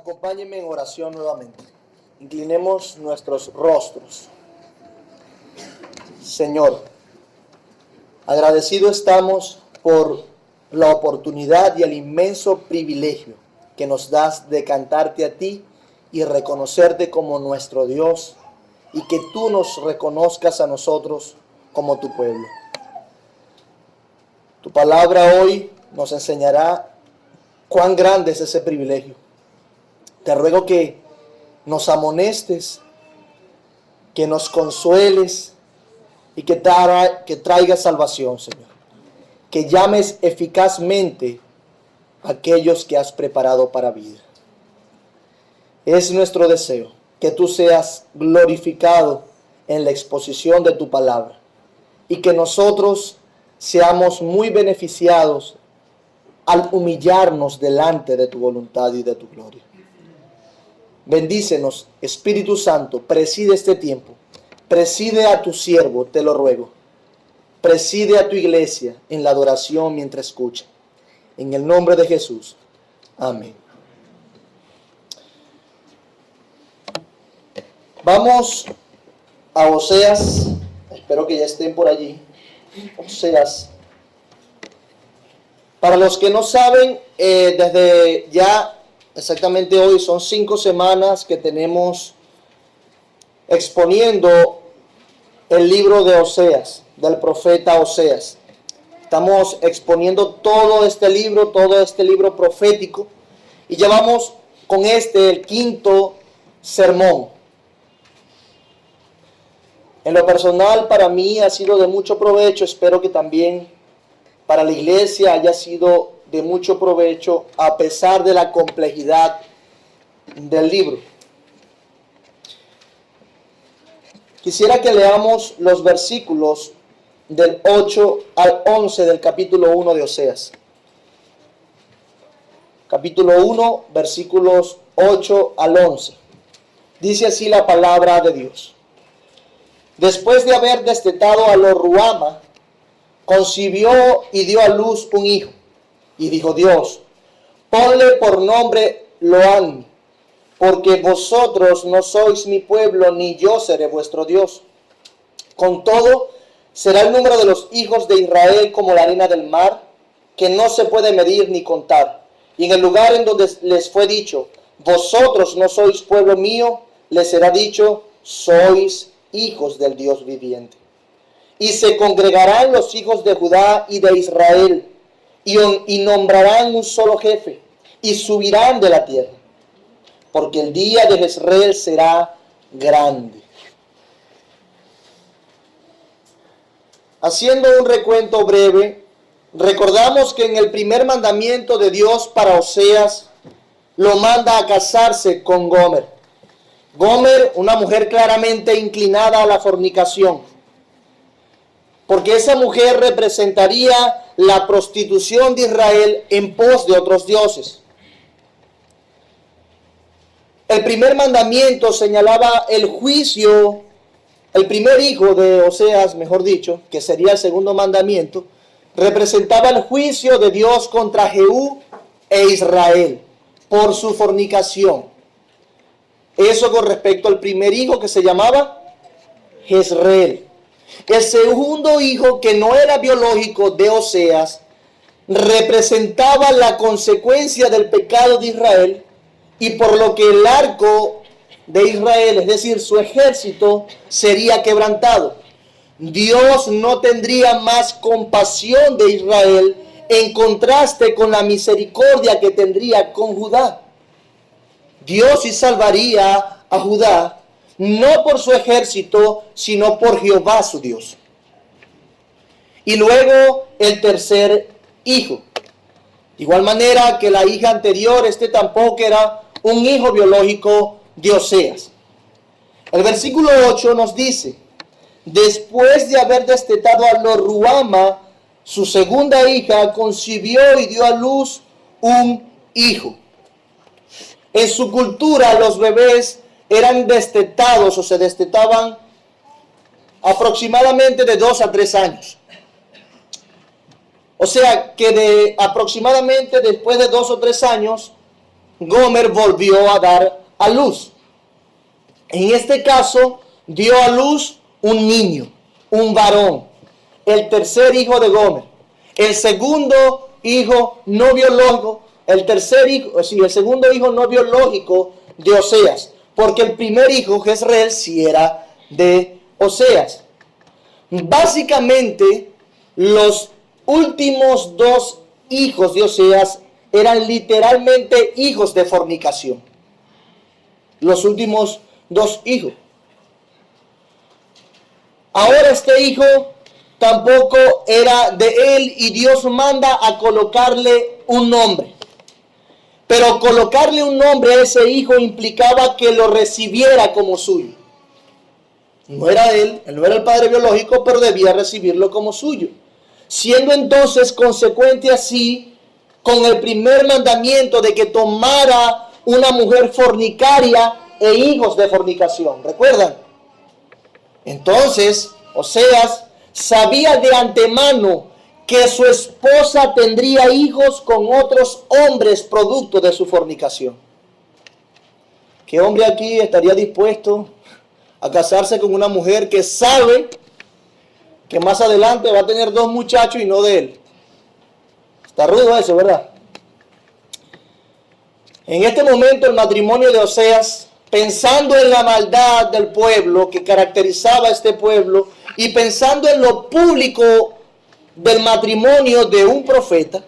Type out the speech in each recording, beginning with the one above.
Acompáñenme en oración nuevamente. Inclinemos nuestros rostros. Señor, agradecido estamos por la oportunidad y el inmenso privilegio que nos das de cantarte a ti y reconocerte como nuestro Dios, y que tú nos reconozcas a nosotros como tu pueblo. Tu palabra hoy nos enseñará cuán grande es ese privilegio. Te ruego que nos amonestes, que nos consueles y que traigas salvación, Señor. Que llames eficazmente a aquellos que has preparado para vida. Es nuestro deseo que tú seas glorificado en la exposición de tu palabra y que nosotros seamos muy beneficiados al humillarnos delante de tu voluntad y de tu gloria. Bendícenos, Espíritu Santo, preside este tiempo, preside a tu siervo, te lo ruego, preside a tu iglesia en la adoración mientras escucha. En el nombre de Jesús, amén. Vamos a Oseas, espero que ya estén por allí. Oseas. Para los que no saben, desde ya exactamente hoy son 5 semanas que tenemos exponiendo el libro de Oseas, del profeta Oseas. Estamos exponiendo todo este libro profético, y ya vamos con el 5º sermón. En lo personal, para mí ha sido de mucho provecho, espero que también para la iglesia haya sido de mucho provecho, a pesar de la complejidad del libro. Quisiera que leamos los versículos del 8 al 11 del capítulo 1 de Oseas. Capítulo 1, versículos 8 al 11. Dice así la palabra de Dios. Después de haber destetado a Lo-Ruhama, concibió y dio a luz un hijo. Y dijo Dios: ponle por nombre Lo-Ammi, porque vosotros no sois mi pueblo, ni yo seré vuestro Dios. Con todo, será el número de los hijos de Israel como la arena del mar, que no se puede medir ni contar. Y en el lugar en donde les fue dicho: vosotros no sois pueblo mío, les será dicho: sois hijos del Dios viviente. Y se congregarán los hijos de Judá y de Israel, y nombrarán un solo jefe, y subirán de la tierra, porque el día de Jezreel será grande. Haciendo un recuento breve, recordamos que en el primer mandamiento de Dios para Oseas, lo manda a casarse con Gomer. Gomer, una mujer claramente inclinada a la fornicación, porque esa mujer representaría la prostitución de Israel en pos de otros dioses. El primer mandamiento señalaba el juicio, el primer hijo de Oseas, mejor dicho, que sería el segundo mandamiento, representaba el juicio de Dios contra Jehú e Israel por su fornicación. Eso con respecto al primer hijo, que se llamaba Jezreel. El segundo hijo, que no era biológico, de Oseas, representaba la consecuencia del pecado de Israel, y por lo que el arco de Israel, es decir, su ejército, sería quebrantado. Dios no tendría más compasión de Israel, en contraste con la misericordia que tendría con Judá. Dios sí salvaría a Judá, no por su ejército, sino por Jehová su Dios. Y luego el tercer hijo. De igual manera que la hija anterior, tampoco era un hijo biológico de Oseas. El versículo 8 nos dice: después de haber destetado a Lo-Ruhama, su segunda hija concibió y dio a luz un hijo. En su cultura, los bebés eran destetados o se destetaban aproximadamente de 2 a 3 años. O sea que aproximadamente después de 2 o 3 años Gomer volvió a dar a luz. En este caso, dio a luz un niño, un varón, el tercer hijo de Gomer. El segundo hijo no biológico, el segundo hijo no biológico de Oseas, porque el primer hijo, Jezreel, sí era de Oseas. Básicamente, los últimos dos hijos de Oseas eran literalmente hijos de fornicación. Los últimos dos hijos. Ahora este hijo tampoco era de él y Dios manda a colocarle un nombre. Pero colocarle un nombre a ese hijo implicaba que lo recibiera como suyo. No era él no era el padre biológico, pero debía recibirlo como suyo. Siendo entonces consecuente así con el primer mandamiento de que tomara una mujer fornicaria e hijos de fornicación. ¿Recuerdan? Entonces, Oseas sabía de antemano que su esposa tendría hijos con otros hombres producto de su fornicación. ¿Qué hombre aquí estaría dispuesto a casarse con una mujer que sabe que más adelante va a tener dos muchachos y no de él? Está rudo eso, ¿verdad? En este momento el matrimonio de Oseas, pensando en la maldad del pueblo que caracterizaba a este pueblo y pensando en lo público del matrimonio de un profeta,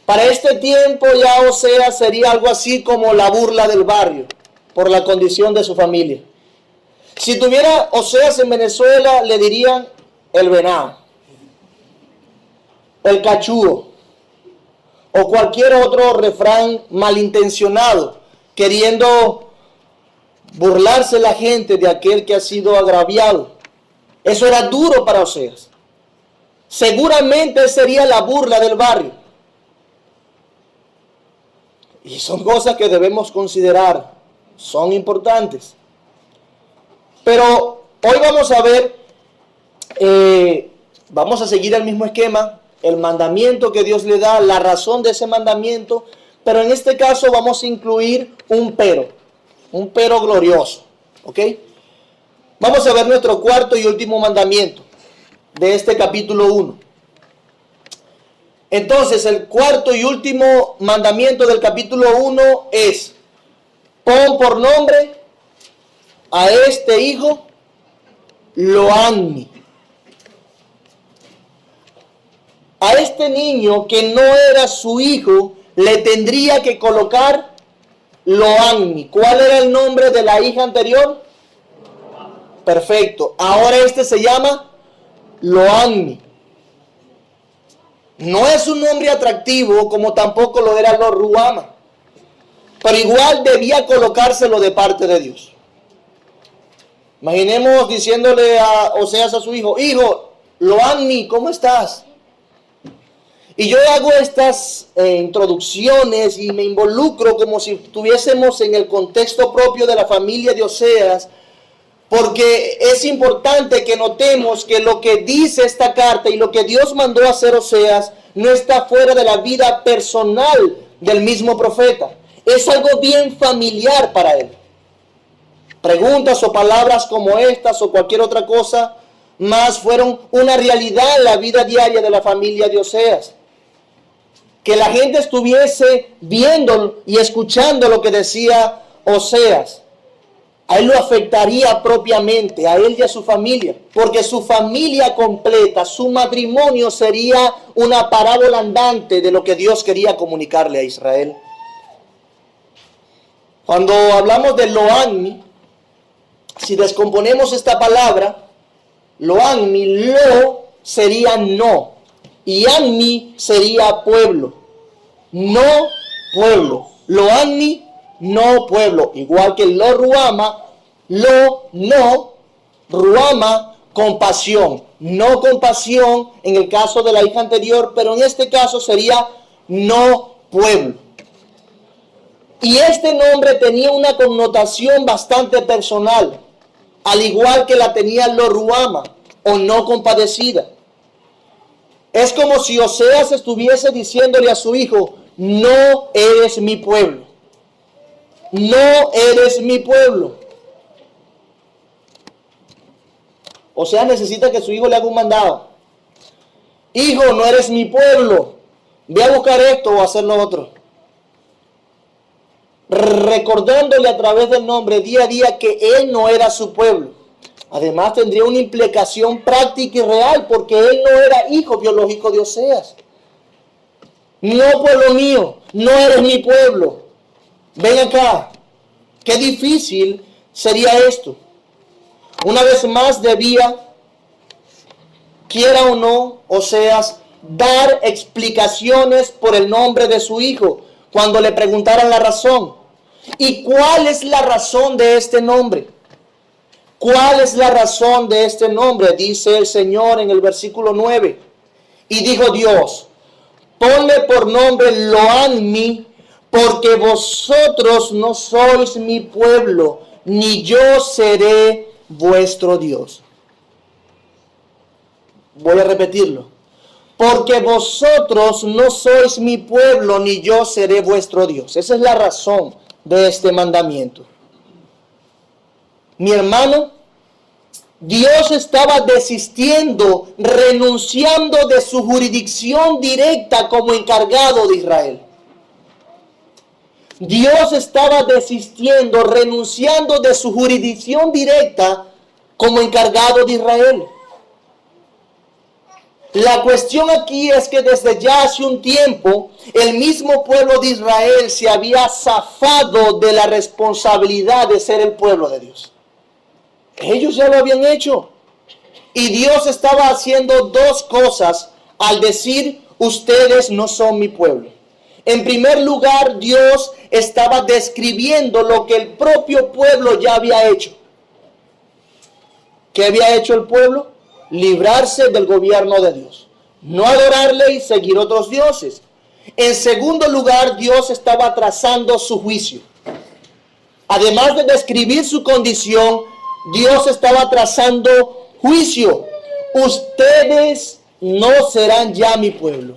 para este tiempo ya Oseas sería algo así como la burla del barrio por la condición de su familia. Si tuviera Oseas en Venezuela, le dirían el venado, el cachúo o cualquier otro refrán malintencionado, queriendo burlarse la gente de aquel que ha sido agraviado. Eso era duro para Oseas. Seguramente sería la burla del barrio. Y son cosas que debemos considerar, son importantes. Pero hoy vamos a ver, vamos a seguir el mismo esquema, el mandamiento que Dios le da, la razón de ese mandamiento, pero en este caso vamos a incluir un pero glorioso, ¿ok? Vamos a ver nuestro cuarto y último mandamiento de este capítulo 1. Entonces, el cuarto y último mandamiento del capítulo 1 es: pon por nombre a este hijo Lo-Ammi. A este niño que no era su hijo, le tendría que colocar Lo-Ammi. ¿Cuál era el nombre de la hija anterior? Perfecto. Ahora este se llama Lo-Ammi. No es un nombre atractivo como tampoco lo era Lo-Ruhama, pero igual debía colocárselo de parte de Dios. Imaginemos diciéndole a Oseas a su hijo: hijo, Lo-Ammi, ¿cómo estás? Y yo hago estas introducciones y me involucro como si estuviésemos en el contexto propio de la familia de Oseas, porque es importante que notemos que lo que dice esta carta y lo que Dios mandó a hacer Oseas no está fuera de la vida personal del mismo profeta. Es algo bien familiar para él. Preguntas o palabras como estas o cualquier otra cosa más fueron una realidad en la vida diaria de la familia de Oseas. Que la gente estuviese viendo y escuchando lo que decía Oseas, a él lo afectaría propiamente, a él y a su familia, porque su familia completa, su matrimonio sería una parábola andante de lo que Dios quería comunicarle a Israel. Cuando hablamos de Lo-Ammi, si descomponemos esta palabra, Lo-Ammi, lo sería no, y Ammi sería pueblo. No pueblo. Lo-Ammi, no pueblo. Igual que Lo-Ruhama, no, Ruhama, compasión. No compasión en el caso de la hija anterior, pero en este caso sería no pueblo. Y este nombre tenía una connotación bastante personal, al igual que la tenía Lo-Ruhama, o no compadecida. Es como si Oseas estuviese diciéndole a su hijo: no eres mi pueblo. No eres mi pueblo. O sea, necesita que su hijo le haga un mandado. Hijo, no eres mi pueblo. Ve a buscar esto o a hacer lo otro. Recordándole a través del nombre día a día que él no era su pueblo. Además tendría una implicación práctica y real porque él no era hijo biológico de Oseas. No, pueblo mío, no eres mi pueblo. Ven acá. Qué difícil sería esto. Una vez más debía, quiera o no, Oseas, dar explicaciones por el nombre de su hijo cuando le preguntaran la razón. ¿Y cuál es la razón de este nombre? ¿Cuál es la razón de este nombre? Dice el Señor en el versículo 9. Y dijo Dios, ponle por nombre Lo-Ammi, porque vosotros no sois mi pueblo, ni yo seré vuestro Dios. Voy a repetirlo. Porque vosotros no sois mi pueblo, ni yo seré vuestro Dios. Esa es la razón de este mandamiento. Mi hermano, Dios estaba desistiendo, renunciando de su jurisdicción directa como encargado de Israel. Dios estaba desistiendo, renunciando de su jurisdicción directa como encargado de Israel. La cuestión aquí es que desde ya hace un tiempo, el mismo pueblo de Israel se había zafado de la responsabilidad de ser el pueblo de Dios. Ellos ya lo habían hecho. Y Dios estaba haciendo dos cosas al decir, ustedes no son mi pueblo. En primer lugar, Dios estaba describiendo lo que el propio pueblo ya había hecho. ¿Qué había hecho el pueblo? Librarse del gobierno de Dios. No adorarle y seguir otros dioses. En segundo lugar, Dios estaba trazando su juicio. Además de describir su condición, Dios estaba trazando juicio. Ustedes no serán ya mi pueblo.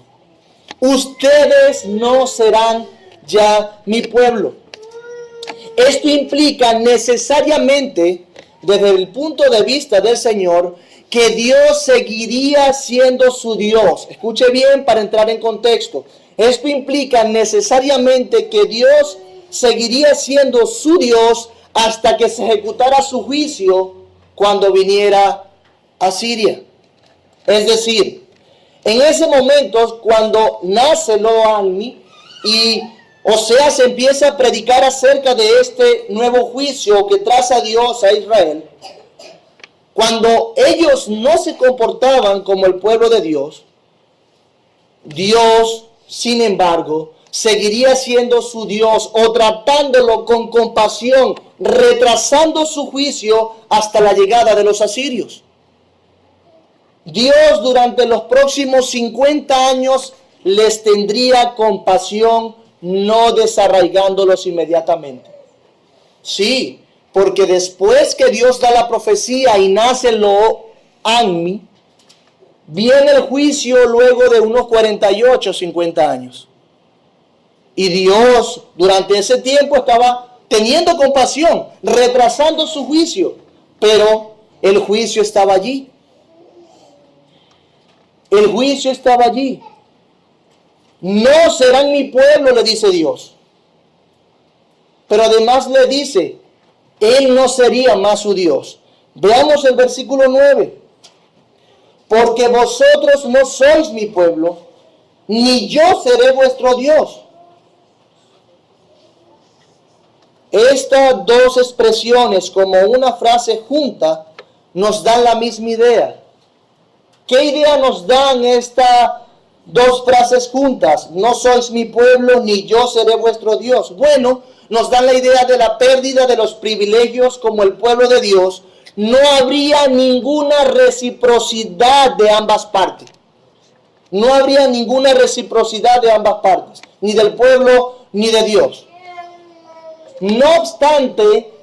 Ustedes no serán ya mi pueblo. Esto implica necesariamente, desde el punto de vista del Señor, que Dios seguiría siendo su Dios. Escuche bien para entrar en contexto. Esto implica necesariamente que Dios seguiría siendo su Dios hasta que se ejecutara su juicio cuando viniera a Siria. Es decir, en ese momento, cuando nace Lo-Ammi y Oseas se empieza a predicar acerca de este nuevo juicio que traza Dios a Israel, cuando ellos no se comportaban como el pueblo de Dios, Dios, sin embargo, seguiría siendo su Dios o tratándolo con compasión, retrasando su juicio hasta la llegada de los asirios. Dios durante los próximos 50 años les tendría compasión, no desarraigándolos inmediatamente. Sí, porque después que Dios da la profecía y nace Lo-Ammi, viene el juicio luego de unos 48, 50 años. Y Dios durante ese tiempo estaba teniendo compasión, retrasando su juicio, pero el juicio estaba allí. El juicio estaba allí. No serán mi pueblo, le dice Dios. Pero además le dice, Él no sería más su Dios. Veamos el versículo 9. Porque vosotros no sois mi pueblo, ni yo seré vuestro Dios. Estas dos expresiones, como una frase junta, nos dan la misma idea. ¿Qué idea nos dan estas dos frases juntas? No sois mi pueblo, ni yo seré vuestro Dios. Bueno, nos dan la idea de la pérdida de los privilegios como el pueblo de Dios. No habría ninguna reciprocidad de ambas partes. No habría ninguna reciprocidad de ambas partes, ni del pueblo ni de Dios. No obstante,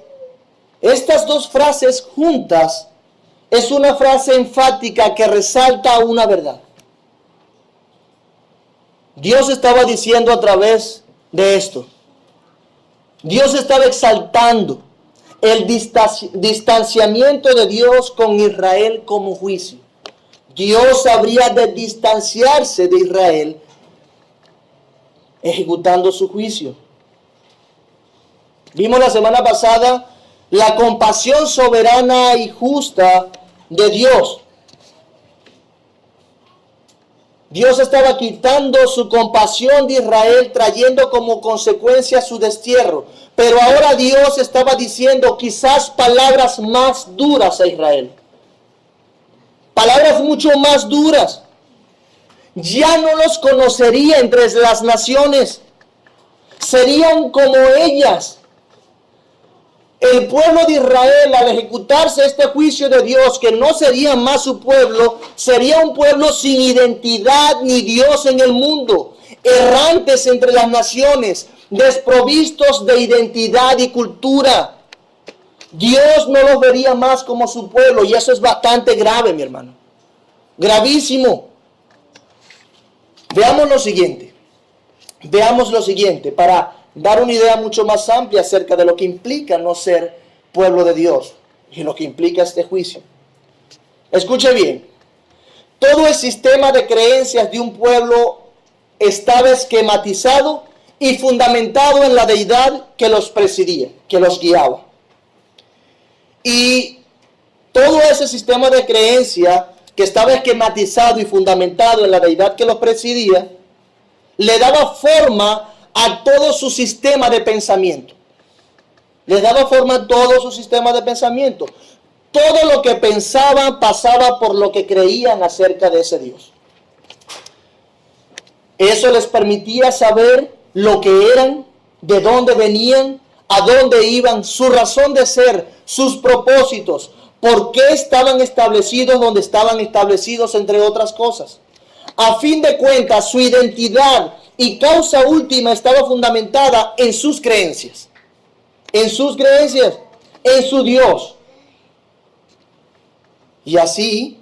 estas dos frases juntas es una frase enfática que resalta una verdad. Dios estaba diciendo a través de esto, Dios estaba exaltando el distanciamiento de Dios con Israel como juicio. Dios habría de distanciarse de Israel ejecutando su juicio. Vimos la semana pasada la compasión soberana y justa de Dios. Dios estaba quitando su compasión de Israel, trayendo como consecuencia su destierro. Pero ahora Dios estaba diciendo quizás palabras más duras a Israel. Palabras mucho más duras. Ya no los conocería entre las naciones. Serían como ellas. El pueblo de Israel, al ejecutarse este juicio de Dios, que no sería más su pueblo, sería un pueblo sin identidad ni Dios en el mundo, errantes entre las naciones, desprovistos de identidad y cultura. Dios no los vería más como su pueblo, y eso es bastante grave, mi hermano. Gravísimo. Veamos lo siguiente, para dar una idea mucho más amplia acerca de lo que implica no ser pueblo de Dios y lo que implica este juicio. Escuche bien, todo el sistema de creencias de un pueblo estaba esquematizado y fundamentado en la deidad que los presidía, que los guiaba. Y todo ese sistema de creencia que estaba esquematizado y fundamentado en la deidad que los presidía, le daba forma a todo su sistema de pensamiento. Les daba forma a todo su sistema de pensamiento. Todo lo que pensaban pasaba por lo que creían acerca de ese Dios. Eso les permitía saber lo que eran, de dónde venían, a dónde iban, su razón de ser, sus propósitos, por qué estaban establecidos donde estaban establecidos, entre otras cosas. A fin de cuentas, su identidad y causa última estaba fundamentada en sus creencias. En sus creencias, en su Dios. Y así,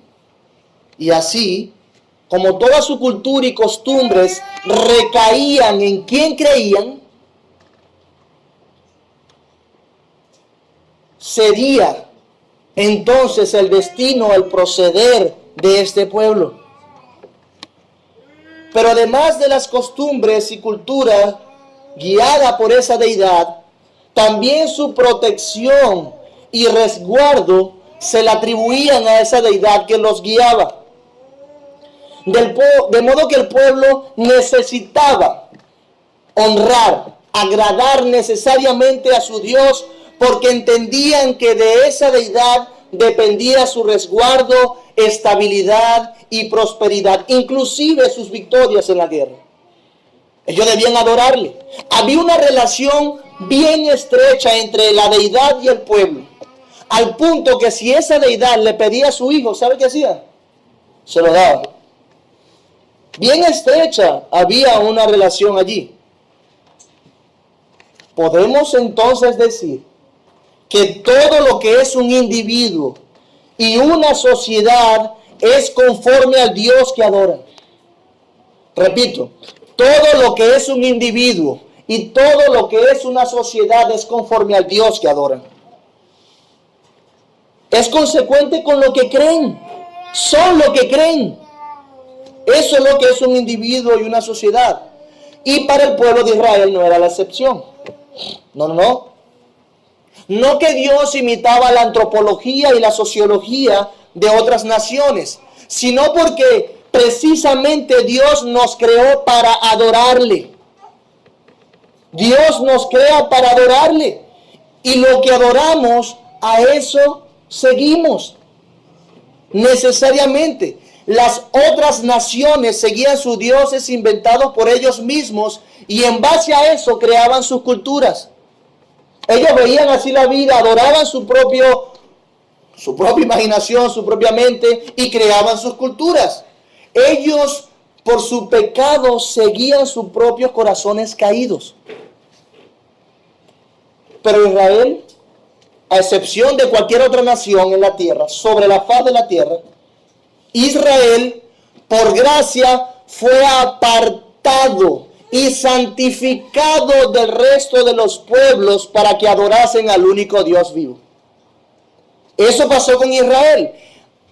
como toda su cultura y costumbres recaían en quien creían, sería entonces el destino, el proceder de este pueblo. Pero además de las costumbres y cultura guiada por esa deidad, también su protección y resguardo se le atribuían a esa deidad que los guiaba. De modo que el pueblo necesitaba honrar, agradar necesariamente a su Dios, porque entendían que de esa deidad dependía su resguardo, estabilidad y prosperidad, inclusive sus victorias en la guerra. Ellos debían adorarle. Había una relación bien estrecha entre la deidad y el pueblo, al punto que si esa deidad le pedía a su hijo, ¿sabe qué hacía? Se lo daba. Bien estrecha había una relación allí. Podemos entonces decir que todo lo que es un individuo y una sociedad es conforme al Dios que adoran. Repito, todo lo que es un individuo y todo lo que es una sociedad es conforme al Dios que adoran. Es consecuente con lo que creen. Son lo que creen. Eso es lo que es un individuo y una sociedad. Y para el pueblo de Israel no era la excepción. No. No que Dios imitaba la antropología y la sociología de otras naciones, sino porque precisamente Dios nos creó para adorarle. Dios nos crea para adorarle. Y lo que adoramos, a eso seguimos. Necesariamente. Las otras naciones seguían sus dioses inventados por ellos mismos y en base a eso creaban sus culturas. Ellos veían así la vida, adoraban su propia imaginación, su propia mente y creaban sus culturas. Ellos, por su pecado, seguían sus propios corazones caídos. Pero Israel, a excepción de cualquier otra nación en la tierra, sobre la faz de la tierra, Israel, por gracia, fue apartado y santificado del resto de los pueblos para que adorasen al único Dios vivo. Eso pasó con Israel.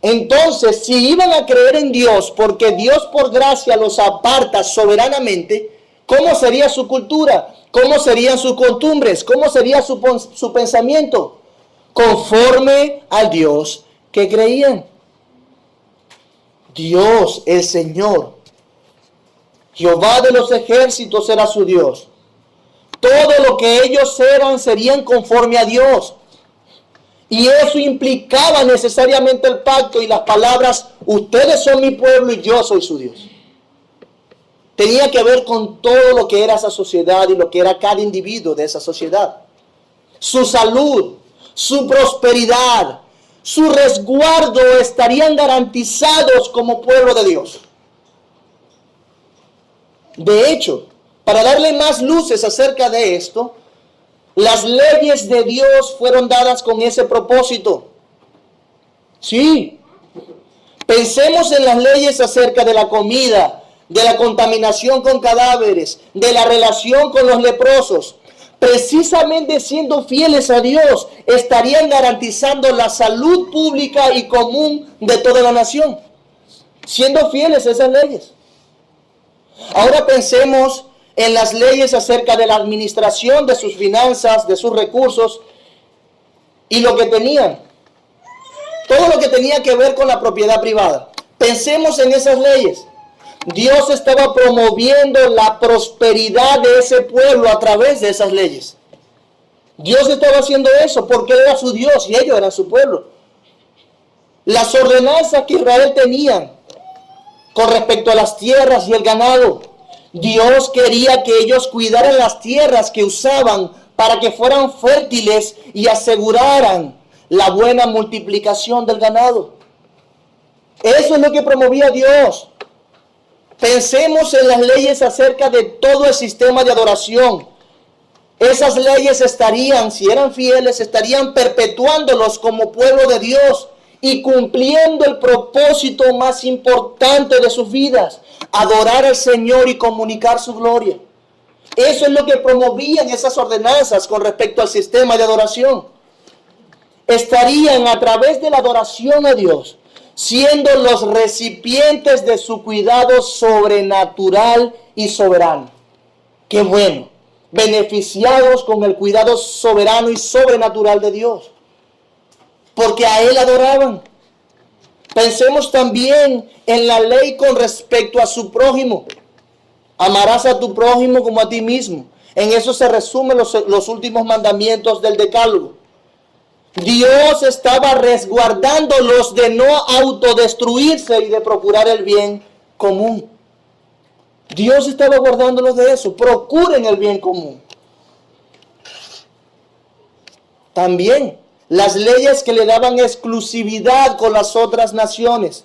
Entonces, si iban a creer en Dios, porque Dios por gracia los aparta soberanamente, ¿cómo sería su cultura? ¿Cómo serían sus costumbres? ¿Cómo sería su pensamiento? Conforme al Dios que creían. Dios, el Señor, Jehová de los ejércitos era su Dios. Todo lo que ellos eran serían conforme a Dios. Y eso implicaba necesariamente el pacto y las palabras, ustedes son mi pueblo y yo soy su Dios. Tenía que ver con todo lo que era esa sociedad y lo que era cada individuo de esa sociedad. Su salud, su prosperidad, su resguardo estarían garantizados como pueblo de Dios. De hecho, para darle más luces acerca de esto, las leyes de Dios fueron dadas con ese propósito. Sí. Pensemos en las leyes acerca de la comida, de la contaminación con cadáveres, de la relación con los leprosos. Precisamente siendo fieles a Dios, estarían garantizando la salud pública y común de toda la nación. Siendo fieles a esas leyes. Ahora pensemos en las leyes acerca de la administración de sus finanzas, de sus recursos y lo que tenían. Todo lo que tenía que ver con la propiedad privada. Pensemos en esas leyes. Dios estaba promoviendo la prosperidad de ese pueblo a través de esas leyes. Dios estaba haciendo eso porque Él era su Dios y ellos eran su pueblo. Las ordenanzas que Israel tenía con respecto a las tierras y el ganado, Dios quería que ellos cuidaran las tierras que usaban para que fueran fértiles y aseguraran la buena multiplicación del ganado. Eso es lo que promovía Dios. Pensemos en las leyes acerca de todo el sistema de adoración. Esas leyes estarían, si eran fieles, estarían perpetuándolos como pueblo de Dios y cumpliendo el propósito más importante de sus vidas, adorar al Señor y comunicar su gloria. Eso es lo que promovían esas ordenanzas con respecto al sistema de adoración. Estarían a través de la adoración a Dios, siendo los recipientes de su cuidado sobrenatural y soberano. ¡Qué bueno! Beneficiados con el cuidado soberano y sobrenatural de Dios. Porque a Él adoraban. Pensemos también en la ley con respecto a su prójimo. Amarás a tu prójimo como a ti mismo. En eso se resumen los últimos mandamientos del Decálogo. Dios estaba resguardándolos de no autodestruirse y de procurar el bien común. Dios estaba guardándolos de eso. Procuren el bien común. También las leyes que le daban exclusividad con las otras naciones,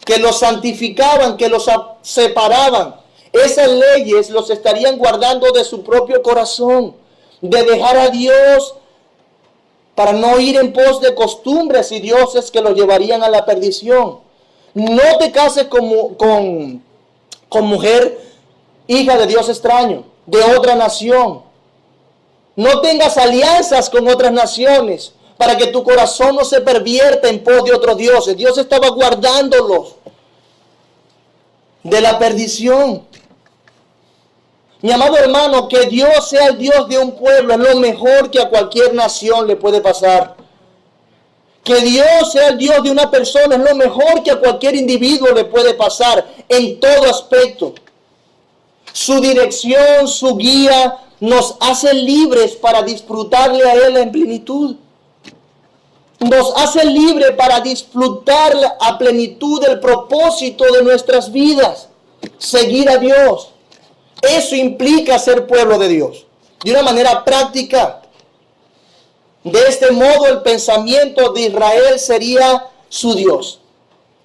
que los santificaban, que los separaban. Esas leyes los estarían guardando de su propio corazón, de dejar a Dios para no ir en pos de costumbres y dioses que los llevarían a la perdición. No te cases con mujer hija de Dios extraño, de otra nación. No tengas alianzas con otras naciones para que tu corazón no se pervierta en pos de otros dioses. Dios estaba guardándolos de la perdición. Mi amado hermano, que Dios sea el Dios de un pueblo es lo mejor que a cualquier nación le puede pasar. Que Dios sea el Dios de una persona es lo mejor que a cualquier individuo le puede pasar en todo aspecto. Su dirección, su guía nos hace libres para disfrutarle a Él en plenitud. Nos hace libres para disfrutar a plenitud del propósito de nuestras vidas. Seguir a Dios. Eso implica ser pueblo de Dios. De una manera práctica. De este modo el pensamiento de Israel sería su Dios.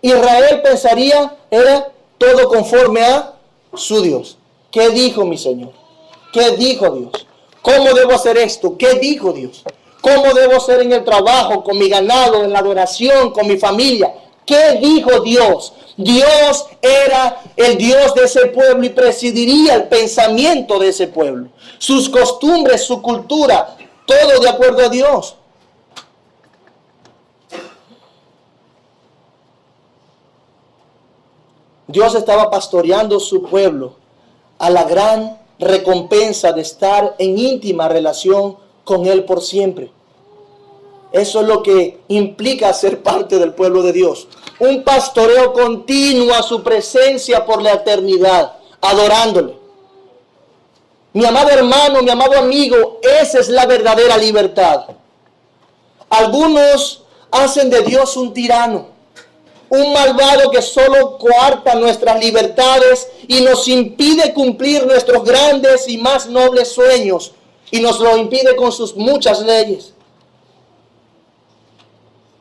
Israel pensaría, era todo conforme a su Dios. ¿Qué dijo mi Señor? ¿Qué dijo Dios? ¿Cómo debo hacer esto? ¿Qué dijo Dios? ¿Cómo debo hacer en el trabajo, con mi ganado, en la adoración, con mi familia? ¿Qué dijo Dios? Dios era el Dios de ese pueblo y presidiría el pensamiento de ese pueblo. Sus costumbres, su cultura, todo de acuerdo a Dios. Dios estaba pastoreando su pueblo a la gran recompensa de estar en íntima relación con Él por siempre. Eso es lo que implica ser parte del pueblo de Dios. Un pastoreo continuo a su presencia por la eternidad, adorándole. Mi amado hermano, mi amado amigo, esa es la verdadera libertad. Algunos hacen de Dios un tirano, un malvado que solo coarta nuestras libertades y nos impide cumplir nuestros grandes y más nobles sueños, y nos lo impide con sus muchas leyes.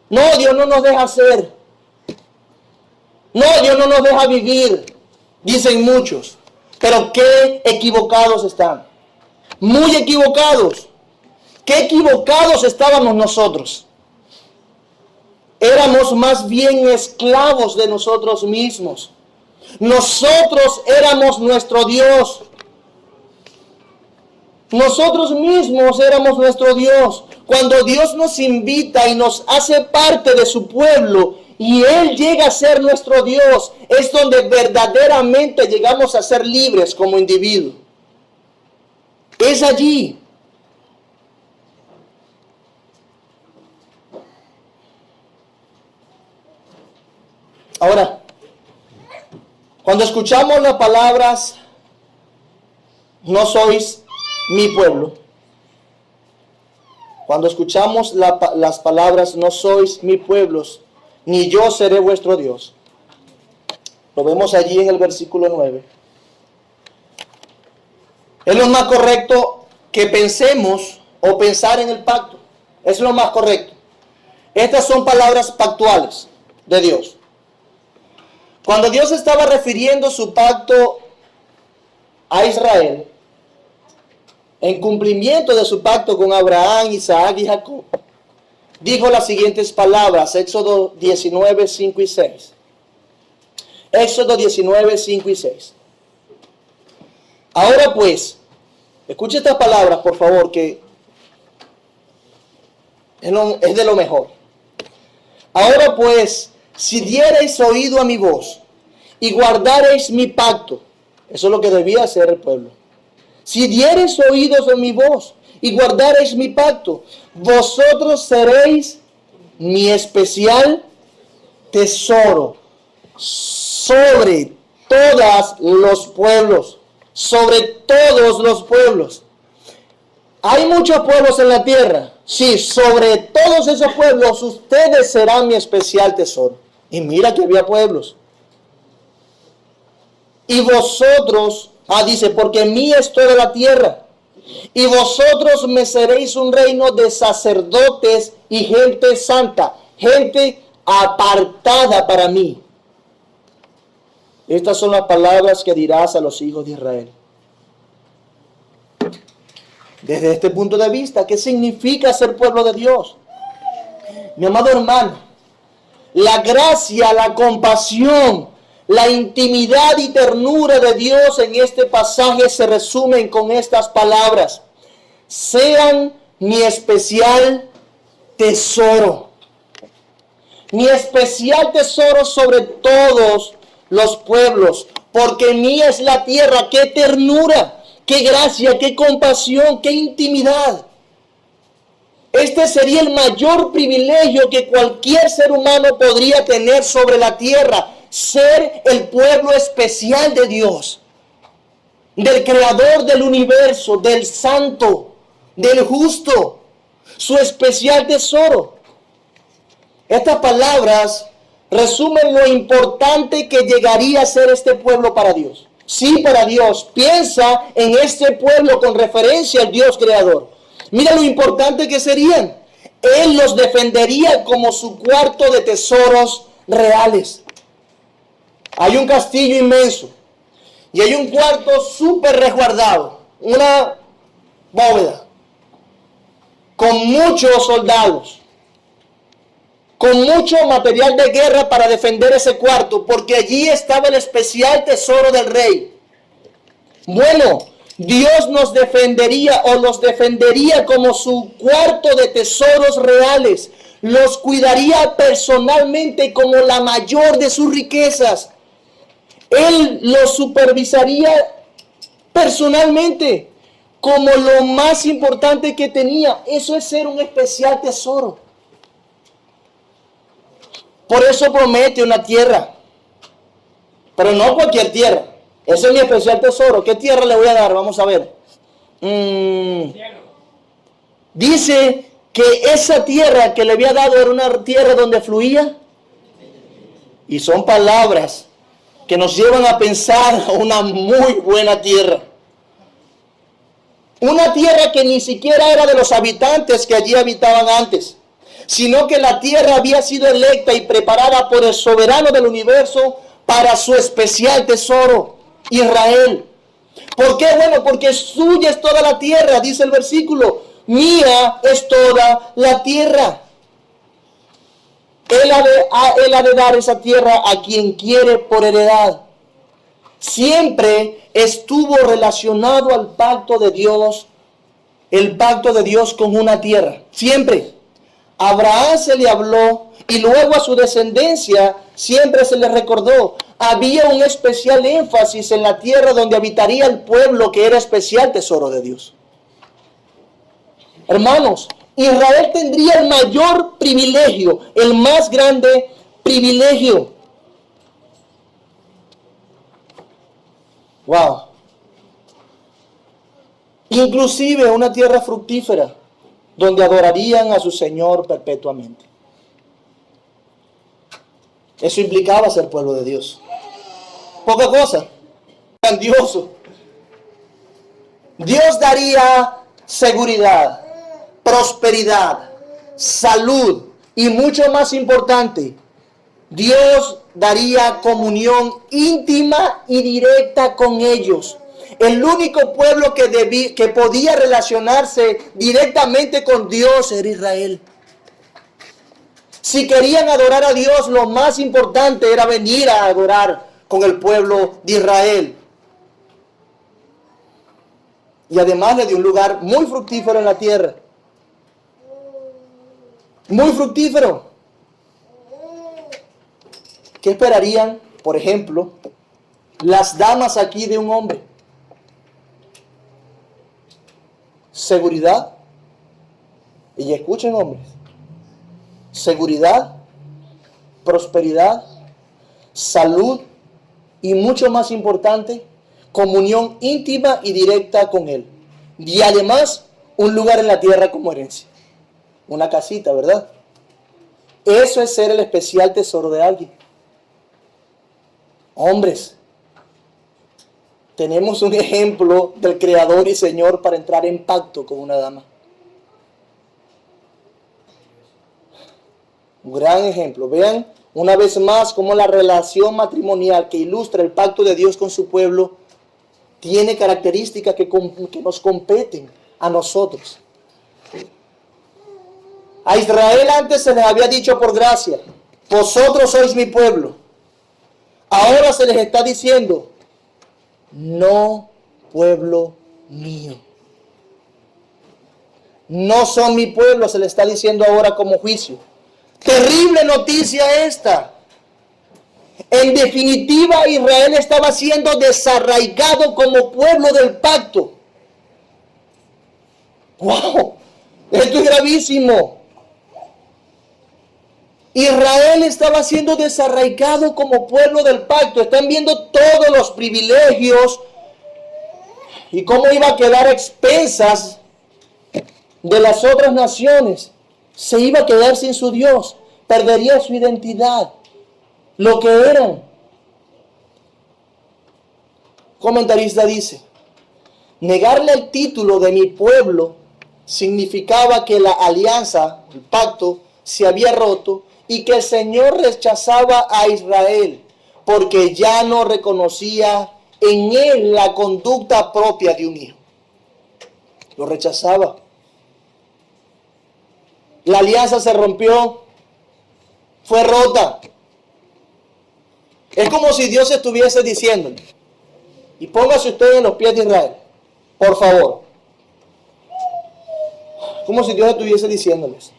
No, Dios no nos deja hacer. No, Dios no nos deja vivir, dicen muchos. Pero qué equivocados están. Muy equivocados. Qué equivocados estábamos nosotros. Éramos más bien esclavos de nosotros mismos. Nosotros éramos nuestro Dios. Nosotros mismos éramos nuestro Dios. Cuando Dios nos invita y nos hace parte de su pueblo y Él llega a ser nuestro Dios, es donde verdaderamente llegamos a ser libres como individuos. Es allí. Ahora, cuando escuchamos las palabras, no sois mi pueblo. Cuando escuchamos las palabras, no sois mi pueblo, ni yo seré vuestro Dios. Lo vemos allí en el versículo 9. Es lo más correcto que pensemos o pensar en el pacto. Es lo más correcto. Estas son palabras pactuales de Dios. Cuando Dios estaba refiriendo su pacto a Israel, en cumplimiento de su pacto con Abraham, Isaac y Jacob, dijo las siguientes palabras, Éxodo 19, 5 y 6. Éxodo 19, 5 y 6. Ahora pues, escuche estas palabras, por favor, que es de lo mejor. Ahora pues, si diereis oído a mi voz y guardareis mi pacto, eso es lo que debía hacer el pueblo. Si diereis oídos a mi voz y guardareis mi pacto, vosotros seréis mi especial tesoro sobre todos los pueblos. Sobre todos los pueblos. ¿Hay muchos pueblos en la tierra? Sí, sobre todos esos pueblos ustedes serán mi especial tesoro. Y mira que había pueblos. Y vosotros, dice, porque mía es toda la tierra. Y vosotros me seréis un reino de sacerdotes y gente santa, gente apartada para mí. Estas son las palabras que dirás a los hijos de Israel. Desde este punto de vista, ¿qué significa ser pueblo de Dios? Mi amado hermano, la gracia, la compasión, la intimidad y ternura de Dios en este pasaje se resumen con estas palabras. Sean mi especial tesoro. Mi especial tesoro sobre todos los pueblos, porque mía es la tierra. ¡Qué ternura! ¡Qué gracia! ¡Qué compasión! ¡Qué intimidad! Este sería el mayor privilegio que cualquier ser humano podría tener sobre la tierra. Ser el pueblo especial de Dios, del creador del universo, del santo, del justo, su especial tesoro. Estas palabras resumen lo importante que llegaría a ser este pueblo para Dios. Sí, para Dios. Piensa en este pueblo con referencia al Dios creador. Mira lo importante que serían. Él los defendería como su cuarto de tesoros reales. Hay un castillo inmenso y hay un cuarto súper resguardado, una bóveda con muchos soldados. con mucho material de guerra para defender ese cuarto, porque allí estaba el especial tesoro del rey. Bueno, Dios nos defendería o los defendería como su cuarto de tesoros reales. Los cuidaría personalmente como la mayor de sus riquezas. Él los supervisaría personalmente como lo más importante que tenía. Eso es ser un especial tesoro. Por eso promete una tierra, pero no cualquier tierra. Ese es mi especial tesoro. ¿Qué tierra le voy a dar? Vamos a ver. Dice que esa tierra que le había dado era una tierra donde fluía. Y son palabras que nos llevan a pensar una muy buena tierra. Una tierra que ni siquiera era de los habitantes que allí habitaban antes, sino que la tierra había sido electa y preparada por el soberano del universo para su especial tesoro, Israel. ¿Por qué? Bueno, porque suya es toda la tierra, dice el versículo. Mía es toda la tierra. Él ha de dar esa tierra a quien quiere por heredad. Siempre estuvo relacionado al pacto de Dios, el pacto de Dios con una tierra. Siempre. A Abraham se le habló y luego a su descendencia siempre se le recordó. Había un especial énfasis en la tierra donde habitaría el pueblo que era especial tesoro de Dios. Hermanos, Israel tendría el mayor privilegio, el más grande privilegio. Wow. Inclusive una tierra fructífera donde adorarían a su Señor perpetuamente. Eso implicaba ser pueblo de Dios. Poca cosa. Grandioso. Dios daría seguridad, prosperidad, salud y mucho más importante, Dios daría comunión íntima y directa con ellos. El único pueblo que podía relacionarse directamente con Dios era Israel. Si querían adorar a Dios, lo más importante era venir a adorar con el pueblo de Israel. Y además le dio un lugar muy fructífero en la tierra. Muy fructífero. ¿Qué esperarían, por ejemplo, las damas aquí de un hombre? Seguridad. Y escuchen, hombres. Seguridad, prosperidad, salud y mucho más importante, comunión íntima y directa con Él. Y además, un lugar en la tierra como herencia. Una casita, ¿verdad? Eso es ser el especial tesoro de alguien. Hombres, tenemos un ejemplo del Creador y Señor para entrar en pacto con una dama. Un gran ejemplo. Vean una vez más cómo la relación matrimonial que ilustra el pacto de Dios con su pueblo tiene características que nos competen a nosotros. A Israel antes se les había dicho por gracia, vosotros sois mi pueblo. Ahora se les está diciendo, no pueblo mío. No son mi pueblo, se les está diciendo ahora como juicio. Terrible noticia esta. En definitiva, Israel estaba siendo desarraigado como pueblo del pacto. ¡Wow! Esto es gravísimo. Israel estaba siendo desarraigado como pueblo del pacto. Están viendo todos los privilegios y cómo iba a quedar a expensas de las otras naciones. Se iba a quedar sin su Dios. Perdería su identidad. Lo que eran. Comentarista dice, negarle el título de mi pueblo significaba que la alianza, el pacto, se había roto y que el Señor rechazaba a Israel porque ya no reconocía en él la conducta propia de un hijo. Lo rechazaba. La alianza se rompió. fue rota. Es como si Dios estuviese diciéndole, y póngase usted en los pies de Israel, por favor. Como si Dios estuviese diciéndoles,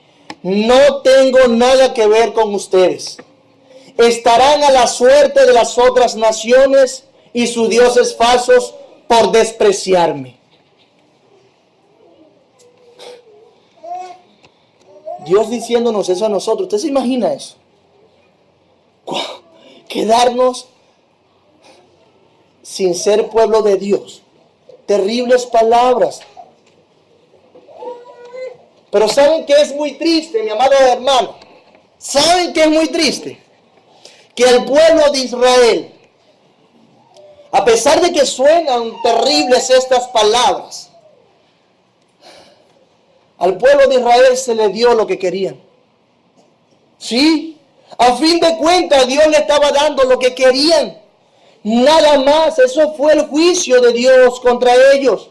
no tengo nada que ver con ustedes. Estarán a la suerte de las otras naciones y sus dioses falsos por despreciarme. Dios diciéndonos eso a nosotros. ¿Usted se imagina eso? Quedarnos sin ser pueblo de Dios. Terribles palabras. Pero ¿saben qué es muy triste, mi amado hermano? ¿Saben qué es muy triste? Que el pueblo de Israel, a pesar de que suenan terribles estas palabras, al pueblo de Israel se le dio lo que querían. Sí, a fin de cuentas Dios le estaba dando lo que querían. Nada más, eso fue el juicio de Dios contra ellos.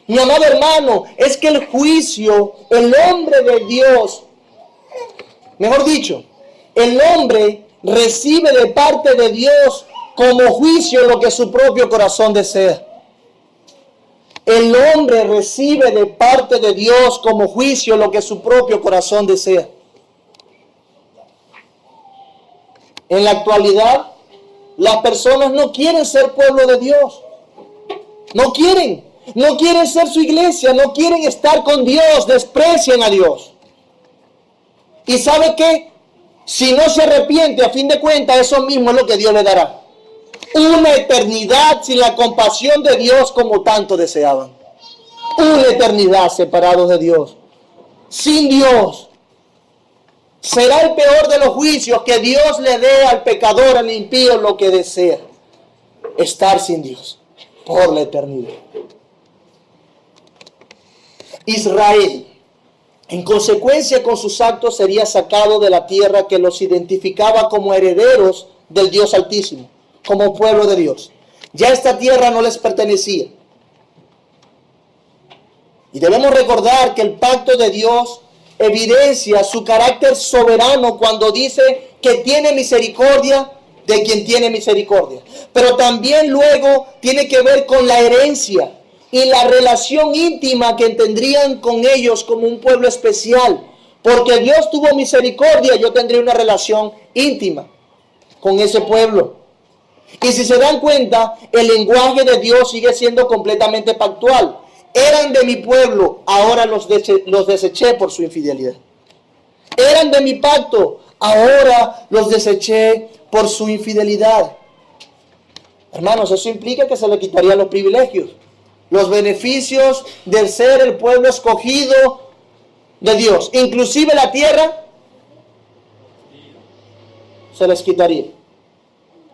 Mi amado hermano, es que el juicio, el hombre de Dios, mejor dicho, el hombre recibe de parte de Dios como juicio lo que su propio corazón desea. El hombre recibe de parte de Dios como juicio lo que su propio corazón desea. En la actualidad, las personas no quieren ser pueblo de Dios. No quieren ser su iglesia, no quieren estar con Dios, desprecian a Dios. ¿Y sabe qué? Si no se arrepiente, a fin de cuentas, eso mismo es lo que Dios le dará. Una eternidad sin la compasión de Dios como tanto deseaban. Una eternidad separados de Dios. Sin Dios. Será el peor de los juicios que Dios le dé al pecador, al impío, lo que desea. Estar sin Dios por la eternidad. Israel, en consecuencia con sus actos, sería sacado de la tierra que los identificaba como herederos del Dios Altísimo, como pueblo de Dios. Ya esta tierra no les pertenecía. Y debemos recordar que el pacto de Dios evidencia su carácter soberano cuando dice que tiene misericordia de quien tiene misericordia. Pero también luego tiene que ver con la herencia y la relación íntima que tendrían con ellos como un pueblo especial. Porque Dios tuvo misericordia, yo tendría una relación íntima con ese pueblo. Y si se dan cuenta, el lenguaje de Dios sigue siendo completamente pactual. Eran de mi pueblo, ahora los deseché por su infidelidad. Eran de mi pacto, ahora los deseché por su infidelidad. Hermanos, eso implica que se le quitarían los privilegios, los beneficios de ser el pueblo escogido de Dios. Inclusive la tierra se les quitaría.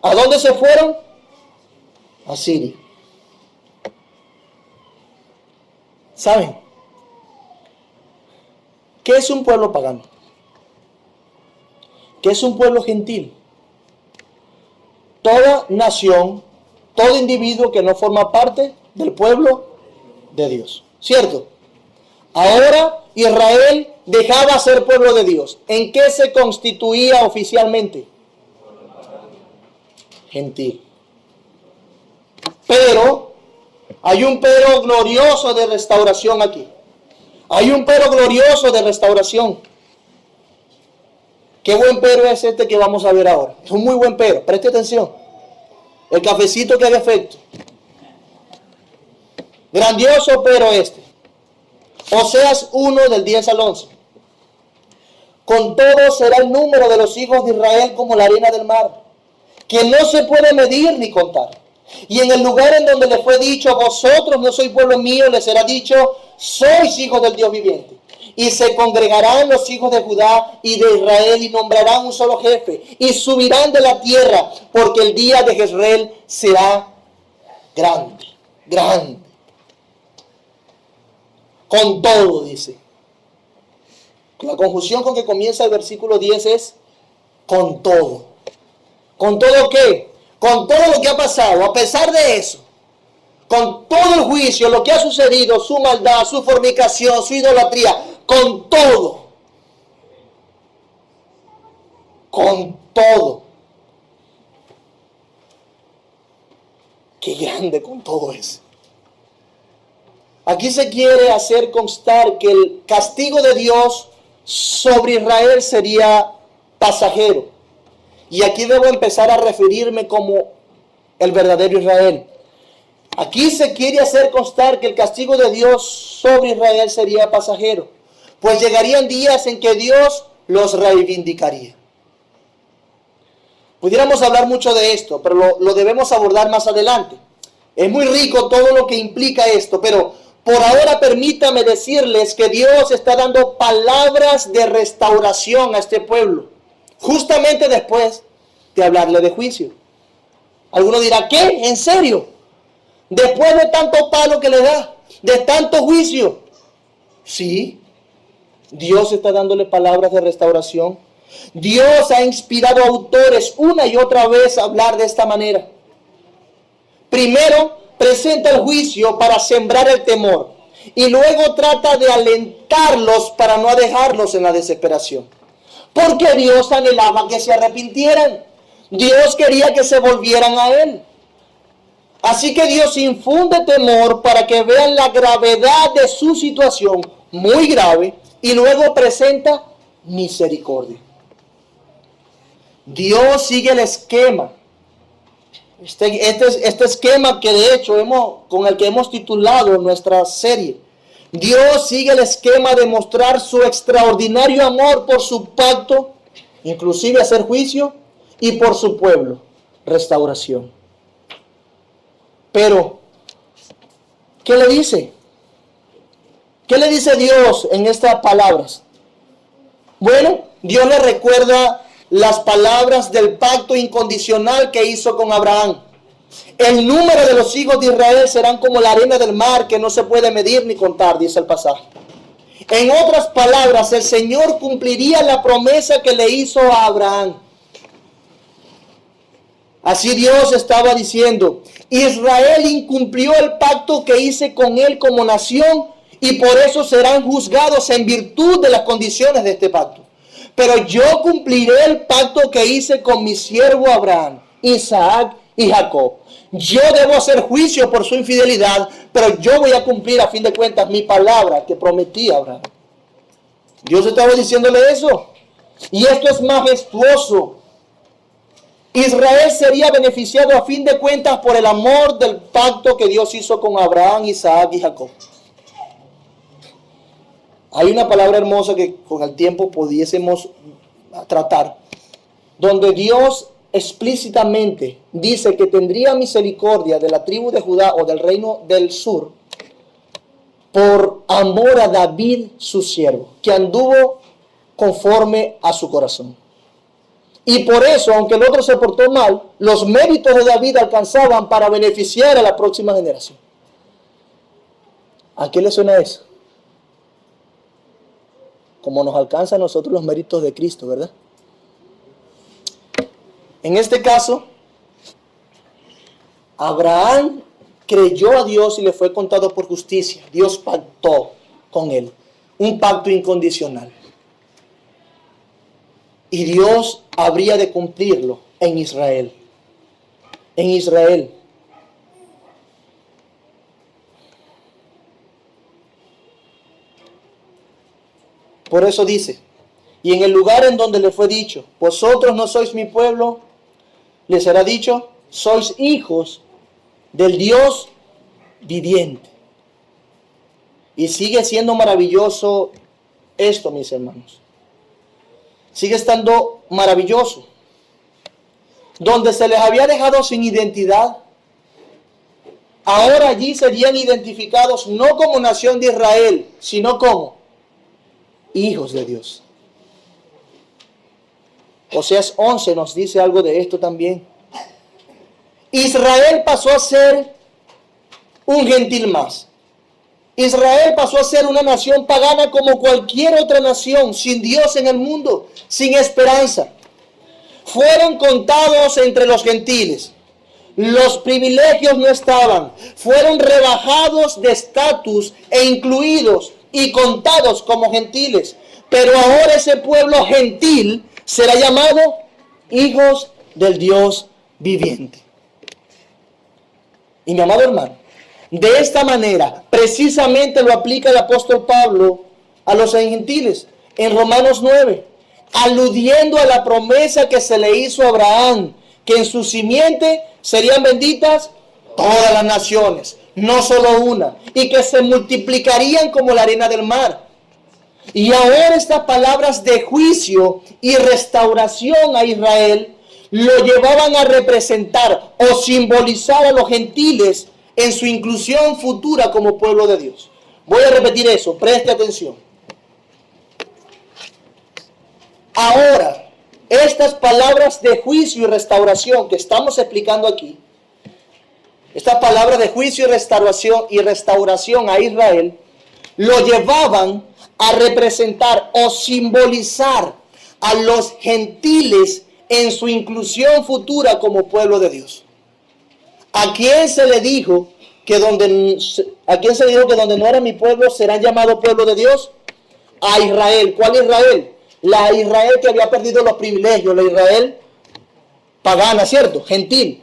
¿A dónde se fueron? A Siria. ¿Saben? ¿Qué es un pueblo pagano? ¿Qué es un pueblo gentil? Toda nación, todo individuo que no forma parte del pueblo de Dios. ¿Cierto? Ahora Israel dejaba ser pueblo de Dios. ¿En qué se constituía oficialmente? Gentil. Pero hay un pero glorioso de restauración aquí. Hay un pero glorioso de restauración. Qué buen pero es este que vamos a ver ahora. Es un muy buen pero. Preste atención. El cafecito que haga efecto. Grandioso pero este. Oseas 1 del 10 al 11. Con todo será el número de los hijos de Israel como la arena del mar, que no se puede medir ni contar. Y en el lugar en donde le fue dicho, vosotros no sois pueblo mío, les será dicho, sois hijos del Dios viviente. Y se congregarán los hijos de Judá y de Israel y nombrarán un solo jefe y subirán de la tierra, porque el día de Jezreel será grande, grande. Con todo, dice. La conjunción con que comienza el versículo 10 es con todo. ¿Con todo qué? Con todo lo que ha pasado, a pesar de eso, con todo el juicio, lo que ha sucedido, su maldad, su fornicación, su idolatría, con todo. con todo. Qué grande con todo eso. Aquí se quiere hacer constar que el castigo de Dios sobre Israel sería pasajero. Y aquí debo empezar a referirme como el verdadero Israel. Aquí se quiere hacer constar que el castigo de Dios sobre Israel sería pasajero, pues llegarían días en que Dios los reivindicaría. Pudiéramos hablar mucho de esto, pero lo debemos abordar más adelante. Es muy rico todo lo que implica esto, pero por ahora permítame decirles que Dios está dando palabras de restauración a este pueblo, justamente después de hablarle de juicio. Alguno dirá, ¿qué? ¿En serio? Después de tanto palo que le da, de tanto juicio. Sí, Dios está dándole palabras de restauración. Dios ha inspirado a autores una y otra vez a hablar de esta manera. Primero, presenta el juicio para sembrar el temor. Y luego trata de alentarlos para no dejarlos en la desesperación. Porque Dios anhelaba que se arrepintieran. Dios quería que se volvieran a Él. Así que Dios infunde temor para que vean la gravedad de su situación, muy grave, y luego presenta misericordia. Dios sigue el esquema. Este esquema que de hecho con el que hemos titulado nuestra serie. Dios sigue el esquema de mostrar su extraordinario amor por su pacto, inclusive hacer juicio, y por su pueblo, restauración. Pero, ¿qué le dice? ¿Qué le dice Dios en estas palabras? Bueno, Dios le recuerda las palabras del pacto incondicional que hizo con Abraham. El número de los hijos de Israel serán como la arena del mar, que no se puede medir ni contar, dice el pasaje. En otras palabras, el Señor cumpliría la promesa que le hizo a Abraham. Así Dios estaba diciendo, Israel incumplió el pacto que hice con él como nación, y por eso serán juzgados en virtud de las condiciones de este pacto. Pero yo cumpliré el pacto que hice con mi siervo Abraham, Isaac y Jacob. Yo debo hacer juicio por su infidelidad, pero yo voy a cumplir a fin de cuentas mi palabra que prometí a Abraham. Dios estaba diciéndole eso. Y esto es majestuoso. Israel sería beneficiado a fin de cuentas por el amor del pacto que Dios hizo con Abraham, Isaac y Jacob. Hay una palabra hermosa que con el tiempo pudiésemos tratar, donde Dios explícitamente dice que tendría misericordia de la tribu de Judá o del reino del sur por amor a David su siervo, que anduvo conforme a su corazón. Y por eso, aunque el otro se portó mal, los méritos de David alcanzaban para beneficiar a la próxima generación. ¿A qué le suena eso? Como nos alcanza a nosotros los méritos de Cristo, ¿verdad? En este caso, Abraham creyó a Dios y le fue contado por justicia. Dios pactó con él, un pacto incondicional. Y Dios habría de cumplirlo en Israel. En Israel. Por eso dice, y en el lugar en donde le fue dicho, vosotros no sois mi pueblo, les será dicho, sois hijos del Dios viviente. Y sigue siendo maravilloso esto, mis hermanos. Sigue estando maravilloso. Donde se les había dejado sin identidad, ahora allí serían identificados no como nación de Israel, sino como hijos de Dios. Oseas 11 nos dice algo de esto también. Israel pasó a ser un gentil más. Israel pasó a ser una nación pagana como cualquier otra nación, sin Dios en el mundo, sin esperanza. Fueron contados entre los gentiles. Los privilegios no estaban. Fueron rebajados de estatus e incluidos y contados como gentiles. Pero ahora ese pueblo gentil será llamado hijos del Dios viviente. Y mi amado hermano, de esta manera, precisamente lo aplica el apóstol Pablo a los gentiles en Romanos 9, aludiendo a la promesa que se le hizo a Abraham, que en su simiente serían benditas todas las naciones, no solo una, y que se multiplicarían como la arena del mar. Y ahora estas palabras de juicio y restauración a Israel lo llevaban a representar o simbolizar a los gentiles en su inclusión futura como pueblo de Dios. Voy a repetir eso, preste atención. Ahora, estas palabras de juicio y restauración que estamos explicando aquí, estas palabras de juicio y restauración a Israel, lo llevaban a representar o simbolizar a los gentiles en su inclusión futura como pueblo de Dios. ¿A quién se le dijo que donde no era mi pueblo serán llamados pueblo de Dios? A Israel. ¿Cuál Israel? La Israel que había perdido los privilegios, la Israel pagana, ¿cierto? Gentil.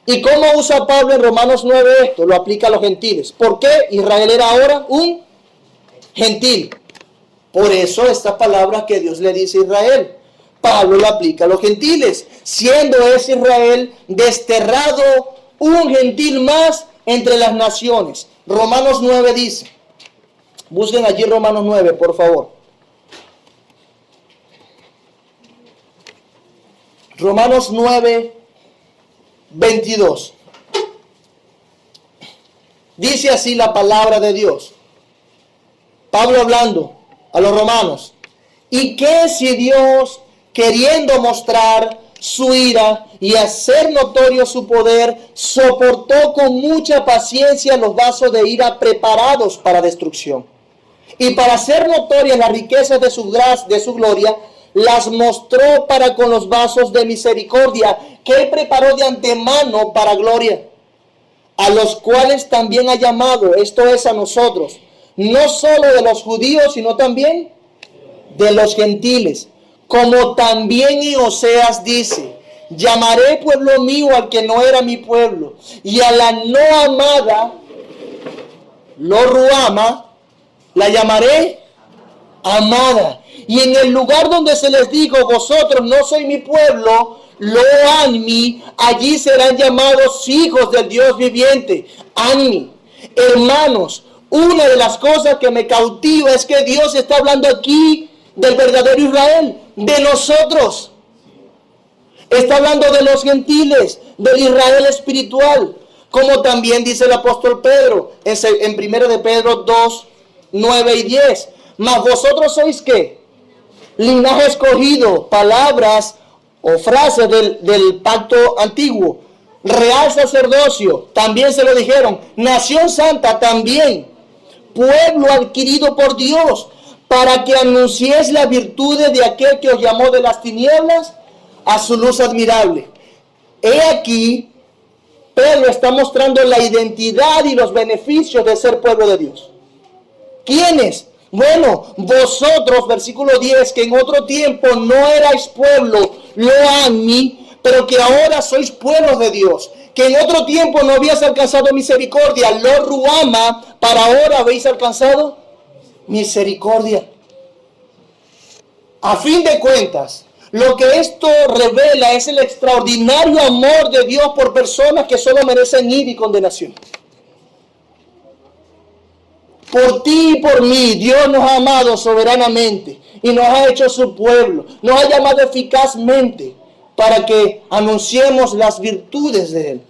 ¿Y cómo usa Pablo en Romanos 9 esto? Lo aplica a los gentiles. ¿Por qué Israel era ahora un gentil? Por eso estas palabras que Dios le dice a Israel, Pablo lo aplica a los gentiles, siendo ese Israel desterrado, un gentil más entre las naciones. Romanos 9 dice, busquen allí Romanos 9, por favor. Romanos 9, 22. Dice así la palabra de Dios. Pablo hablando a los romanos. ¿Y qué si Dios, queriendo mostrar su ira y hacer notorio su poder, soportó con mucha paciencia los vasos de ira preparados para destrucción? Y para hacer notorias las riquezas de su gloria, las mostró para con los vasos de misericordia que él preparó de antemano para gloria, a los cuales también ha llamado, esto es a nosotros, no solo de los judíos, sino también de los gentiles, como también en Oseas dice, llamaré pueblo mío al que no era mi pueblo, y a la no amada, lo ruama, la llamaré amada. Y en el lugar donde se les dijo, vosotros no sois mi pueblo, lo anmi, allí serán llamados hijos del Dios viviente. Anmi. Hermanos, una de las cosas que me cautiva es que Dios está hablando aquí del verdadero Israel, de nosotros. Está hablando de los gentiles, del Israel espiritual, como también dice el apóstol Pedro en 1 de Pedro 2, 9 y 10. Mas vosotros sois ¿qué? Linaje escogido, palabras o frases del pacto antiguo, real sacerdocio, también se lo dijeron, nación santa también, pueblo adquirido por Dios, para que anunciéis las virtudes de aquel que os llamó de las tinieblas a su luz admirable. He aquí, Pedro está mostrando la identidad y los beneficios de ser pueblo de Dios. ¿Quiénes? Bueno, vosotros, versículo 10, que en otro tiempo no erais pueblo, lo anmi, pero que ahora sois pueblos de Dios, que en otro tiempo no habías alcanzado misericordia, lo ruama, para ahora habéis alcanzado misericordia. A fin de cuentas, lo que esto revela es el extraordinario amor de Dios por personas que solo merecen ira y condenación. Por ti y por mí, Dios nos ha amado soberanamente y nos ha hecho su pueblo. Nos ha llamado eficazmente para que anunciemos las virtudes de Él.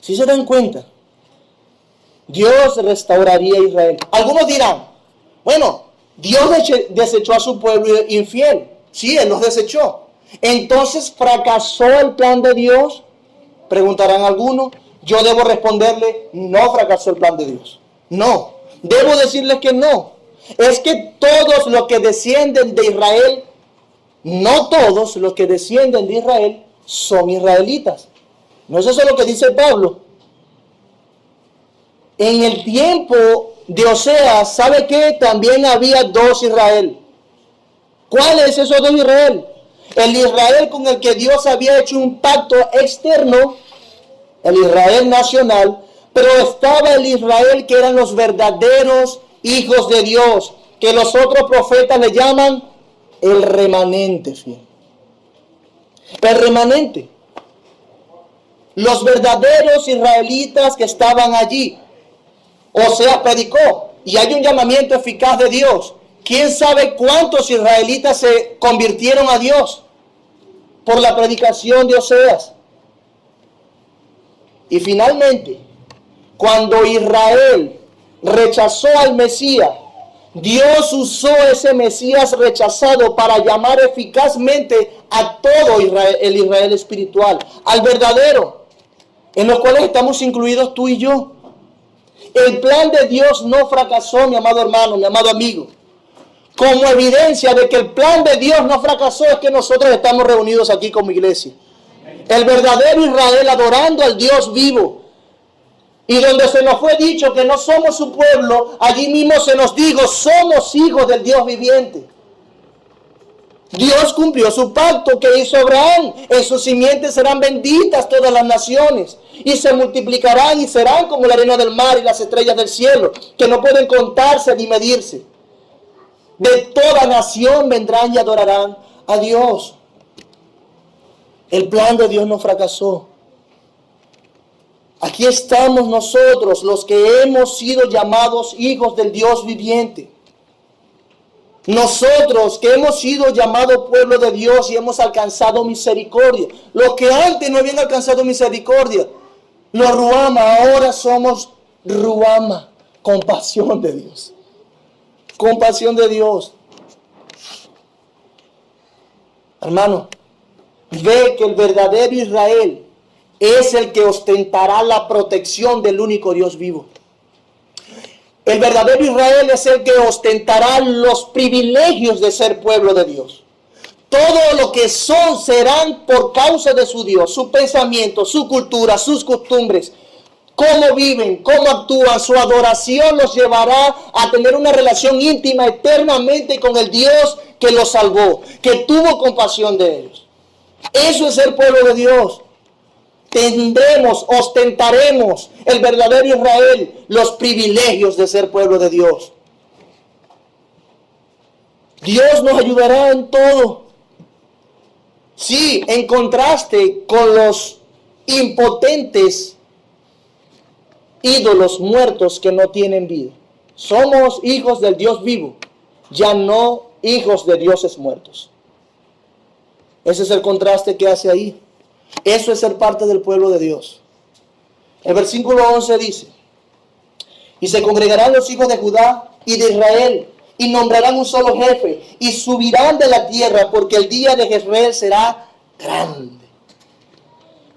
Si se dan cuenta, Dios restauraría a Israel. Algunos dirán, bueno, Dios desechó a su pueblo infiel. Sí, Él los desechó. Entonces, ¿fracasó el plan de Dios? Preguntarán algunos. Yo debo responderle, no fracasó el plan de Dios. No, debo decirles que no. Es que todos los que descienden de Israel, no todos los que descienden de Israel son israelitas. ¿No es eso lo que dice Pablo? En el tiempo de Oseas, ¿sabe qué? También había dos Israel. ¿Cuál es ese otro Israel? El Israel con el que Dios había hecho un pacto externo, el Israel nacional, pero estaba el Israel que eran los verdaderos hijos de Dios, que los otros profetas le llaman el remanente, fiel. El remanente. Los verdaderos israelitas que estaban allí. Oseas predicó, y hay un llamamiento eficaz de Dios. ¿Quién sabe cuántos israelitas se convirtieron a Dios por la predicación de Oseas? Y finalmente, cuando Israel rechazó al Mesías, Dios usó ese Mesías rechazado para llamar eficazmente a todo Israel, el Israel espiritual, al verdadero, en los cuales estamos incluidos tú y yo. El plan de Dios no fracasó, mi amado hermano, mi amado amigo. Como evidencia de que el plan de Dios no fracasó es que nosotros estamos reunidos aquí como iglesia. El verdadero Israel adorando al Dios vivo. Y donde se nos fue dicho que no somos su pueblo, allí mismo se nos dijo, somos hijos del Dios viviente. Dios cumplió su pacto que hizo Abraham. En sus simientes serán benditas todas las naciones. Y se multiplicarán y serán como la arena del mar y las estrellas del cielo, que no pueden contarse ni medirse. De toda nación vendrán y adorarán a Dios. El plan de Dios no fracasó. Aquí estamos nosotros, los que hemos sido llamados hijos del Dios viviente. Nosotros que hemos sido llamados pueblo de Dios y hemos alcanzado misericordia. Los que antes no habían alcanzado misericordia, los Ruama, ahora somos Ruama, compasión de Dios. Compasión de Dios. Hermano, ve que el verdadero Israel es el que ostentará la protección del único Dios vivo. El verdadero Israel es el que ostentará los privilegios de ser pueblo de Dios. Todo lo que son serán por causa de su Dios, su pensamiento, su cultura, sus costumbres, cómo viven, cómo actúan, su adoración los llevará a tener una relación íntima eternamente con el Dios que los salvó, que tuvo compasión de ellos. Eso es ser pueblo de Dios. Tendremos, ostentaremos el verdadero Israel los privilegios de ser pueblo de Dios. Dios nos ayudará en todo. Sí, en contraste con los impotentes ídolos muertos que no tienen vida. Somos hijos del Dios vivo, ya no hijos de dioses muertos. Ese es el contraste que hace ahí. Eso es ser parte del pueblo de Dios. El versículo 11 dice: y se congregarán los hijos de Judá y de Israel, y nombrarán un solo jefe, y subirán de la tierra, porque el día de Jezreel será grande.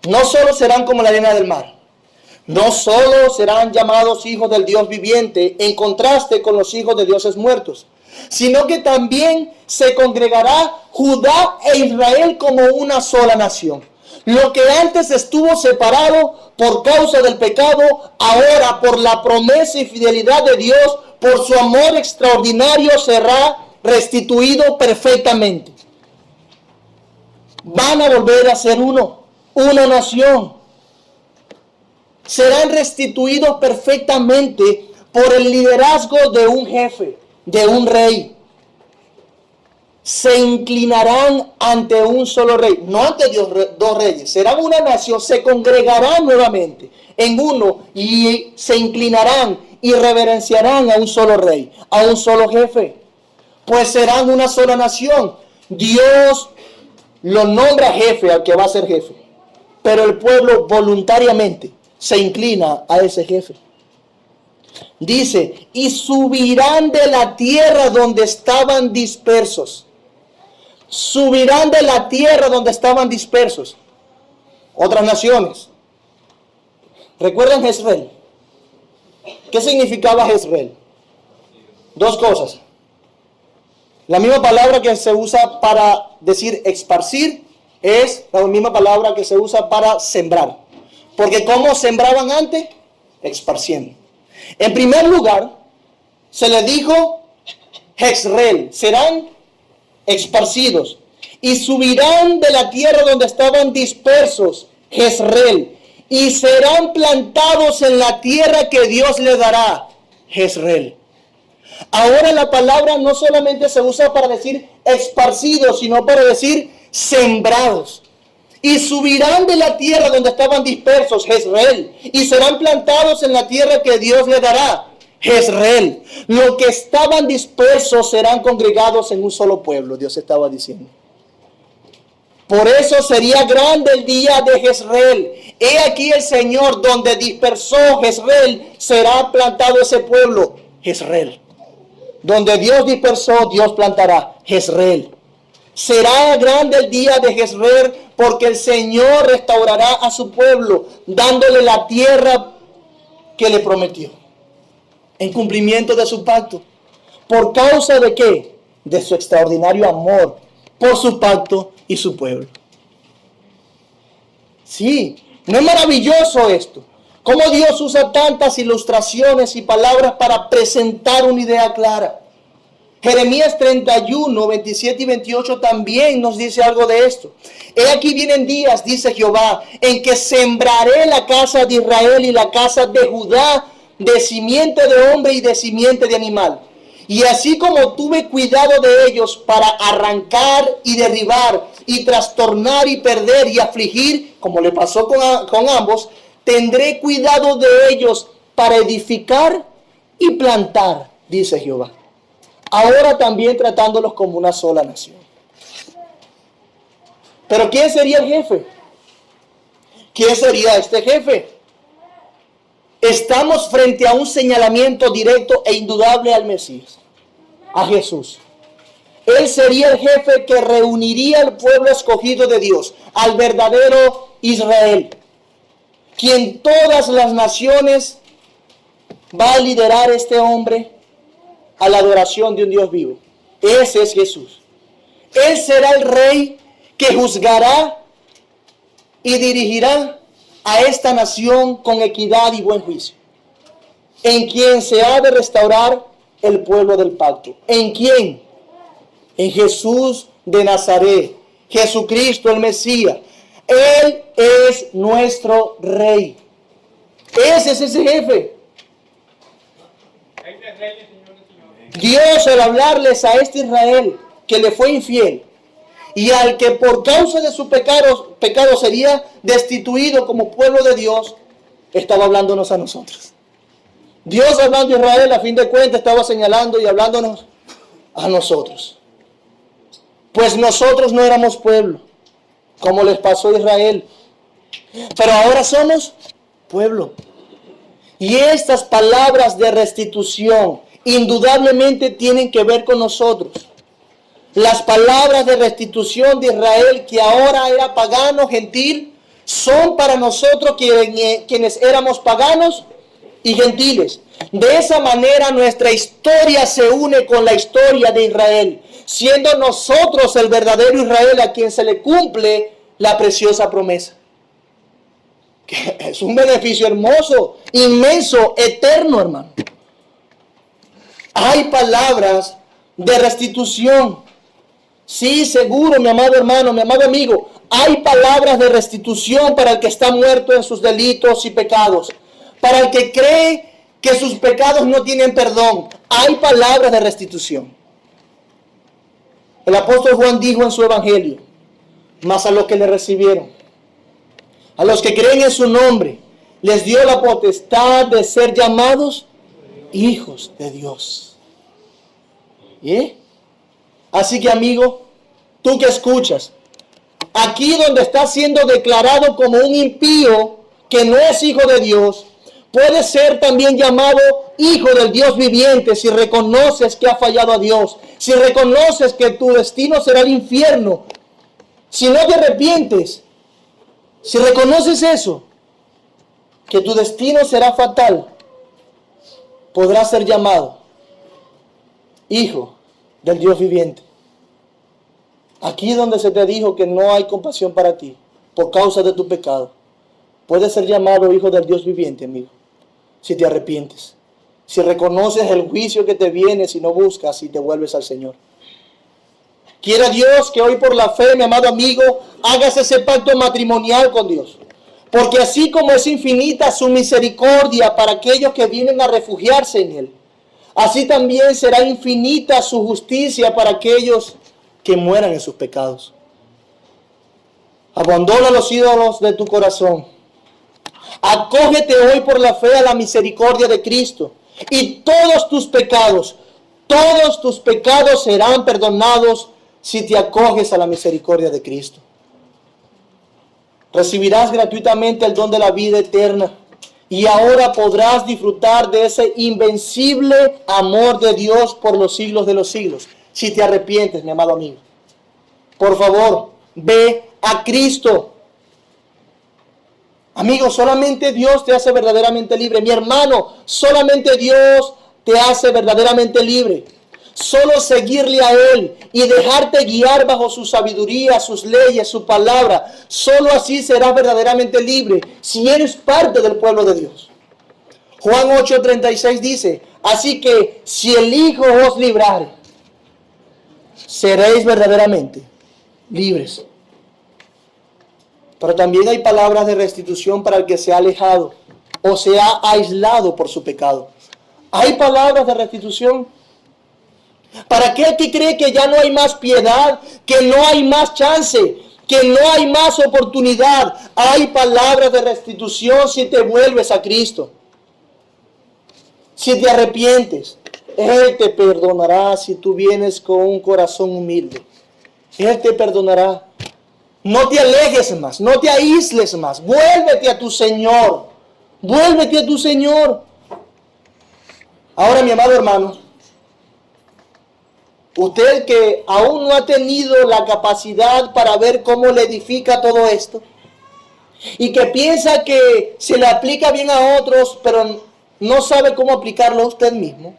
No solo serán como la arena del mar, no solo serán llamados hijos del Dios viviente, en contraste con los hijos de dioses muertos, sino que también se congregará Judá e Israel como una sola nación. Lo que antes estuvo separado por causa del pecado, ahora por la promesa y fidelidad de Dios, por su amor extraordinario, será restituido perfectamente. Van a volver a ser una nación. Serán restituidos perfectamente por el liderazgo de un jefe, de un rey. Se inclinarán ante un solo rey, no ante dos reyes. Serán una nación, se congregarán nuevamente en uno y se inclinarán y reverenciarán a un solo rey, a un solo jefe. Pues serán una sola nación. Dios lo nombra jefe al que va a ser jefe, pero el pueblo voluntariamente se inclina a ese jefe. Dice, y subirán de la tierra donde estaban dispersos. Subirán de la tierra donde estaban dispersos. Otras naciones. ¿Recuerdan Jezreel? ¿Qué significaba Jezreel? Dos cosas. La misma palabra que se usa para decir esparcir es la misma palabra que se usa para sembrar. Porque ¿cómo sembraban antes? Esparciendo. En primer lugar, se le dijo Jezreel. Serán esparcidos, y subirán de la tierra donde estaban dispersos, Jezreel, y serán plantados en la tierra que Dios le dará, Jezreel. Ahora la palabra no solamente se usa para decir esparcidos, sino para decir sembrados. Y subirán de la tierra donde estaban dispersos, Jezreel, y serán plantados en la tierra que Dios le dará, Jezreel. Los que estaban dispersos serán congregados en un solo pueblo, Dios estaba diciendo. Por eso sería grande el día de Jezreel. He aquí el Señor, donde dispersó Jezreel, será plantado ese pueblo, Jezreel. Donde Dios dispersó, Dios plantará, Jezreel. Será grande el día de Jezreel, porque el Señor restaurará a su pueblo, dándole la tierra que le prometió, en cumplimiento de su pacto. ¿Por causa de qué? De su extraordinario amor por su pacto y su pueblo. Sí, ¿no es maravilloso esto? Cómo Dios usa tantas ilustraciones y palabras para presentar una idea clara. Jeremías 31, 27 y 28 también nos dice algo de esto. He aquí vienen días, dice Jehová, en que sembraré la casa de Israel y la casa de Judá de simiente de hombre y de simiente de animal. Y así como tuve cuidado de ellos para arrancar y derribar y trastornar y perder y afligir, como le pasó con ambos, tendré cuidado de ellos para edificar y plantar, dice Jehová. Ahora también tratándolos como una sola nación. Pero ¿quién sería el jefe? ¿Quién sería este jefe? Estamos frente a un señalamiento directo e indudable al Mesías, a Jesús. Él sería el jefe que reuniría al pueblo escogido de Dios, al verdadero Israel, quien todas las naciones va a liderar este hombre a la adoración de un Dios vivo. Ese es Jesús. Él será el rey que juzgará y dirigirá a esta nación con equidad y buen juicio, en quien se ha de restaurar el pueblo del pacto. ¿En quién? En Jesús de Nazaret, Jesucristo el Mesías. Él es nuestro rey. Ese es ese jefe. Dios, al hablarles a este Israel que le fue infiel y al que por causa de su pecado sería destituido como pueblo de Dios, estaba hablándonos a nosotros. Dios, hablando a Israel, a fin de cuentas estaba señalando y hablándonos a nosotros. Pues nosotros no éramos pueblo, como les pasó a Israel, pero ahora somos pueblo. Y estas palabras de restitución indudablemente tienen que ver con nosotros. Las palabras de restitución de Israel, que ahora era pagano, gentil, son para nosotros quienes éramos paganos y gentiles. De esa manera nuestra historia se une con la historia de Israel, siendo nosotros el verdadero Israel a quien se le cumple la preciosa promesa. Que es un beneficio hermoso, inmenso, eterno, hermano. Hay palabras de restitución. Sí, seguro, mi amado hermano, mi amado amigo. Hay palabras de restitución para el que está muerto en sus delitos y pecados. Para el que cree que sus pecados no tienen perdón. Hay palabras de restitución. El apóstol Juan dijo en su evangelio: mas a los que le recibieron, a los que creen en su nombre, les dio la potestad de ser llamados hijos de Dios. ¿Y? Así que, amigo, tú que escuchas, aquí donde estás siendo declarado como un impío que no es hijo de Dios, puedes ser también llamado hijo del Dios viviente si reconoces que ha fallado a Dios, si reconoces que tu destino será el infierno, si no te arrepientes, si reconoces eso, que tu destino será fatal, podrás ser llamado hijo del Dios viviente. Aquí donde se te dijo que no hay compasión para ti por causa de tu pecado, puedes ser llamado hijo del Dios viviente, amigo, si te arrepientes, si reconoces el juicio que te viene si no buscas y te vuelves al Señor. Quiera Dios que hoy por la fe, mi amado amigo, hagas ese pacto matrimonial con Dios. Porque así como es infinita su misericordia para aquellos que vienen a refugiarse en Él, así también será infinita su justicia para aquellos que mueran en sus pecados. Abandona los ídolos de tu corazón. Acógete hoy por la fe a la misericordia de Cristo. Y todos tus pecados serán perdonados si te acoges a la misericordia de Cristo. Recibirás gratuitamente el don de la vida eterna. Y ahora podrás disfrutar de ese invencible amor de Dios por los siglos de los siglos. Si te arrepientes, mi amado amigo. Por favor, ve a Cristo. Amigo, solamente Dios te hace verdaderamente libre. Mi hermano, solamente Dios te hace verdaderamente libre. Solo seguirle a Él y dejarte guiar bajo su sabiduría, sus leyes, su palabra. Solo así serás verdaderamente libre si eres parte del pueblo de Dios. Juan 8:36 dice, así que si el Hijo os librare, seréis verdaderamente libres. Pero también hay palabras de restitución para el que se ha alejado o se ha aislado por su pecado. Hay palabras de restitución para aquel que cree que ya no hay más piedad, que no hay más chance, que no hay más oportunidad. Hay palabras de restitución si te vuelves a Cristo. Si te arrepientes, Él te perdonará si tú vienes con un corazón humilde. Él te perdonará. No te alejes más, no te aísles más. Vuélvete a tu Señor. Vuélvete a tu Señor. Ahora, mi amado hermano, usted que aún no ha tenido la capacidad para ver cómo le edifica todo esto y que piensa que se le aplica bien a otros, pero no sabe cómo aplicarlo a usted mismo.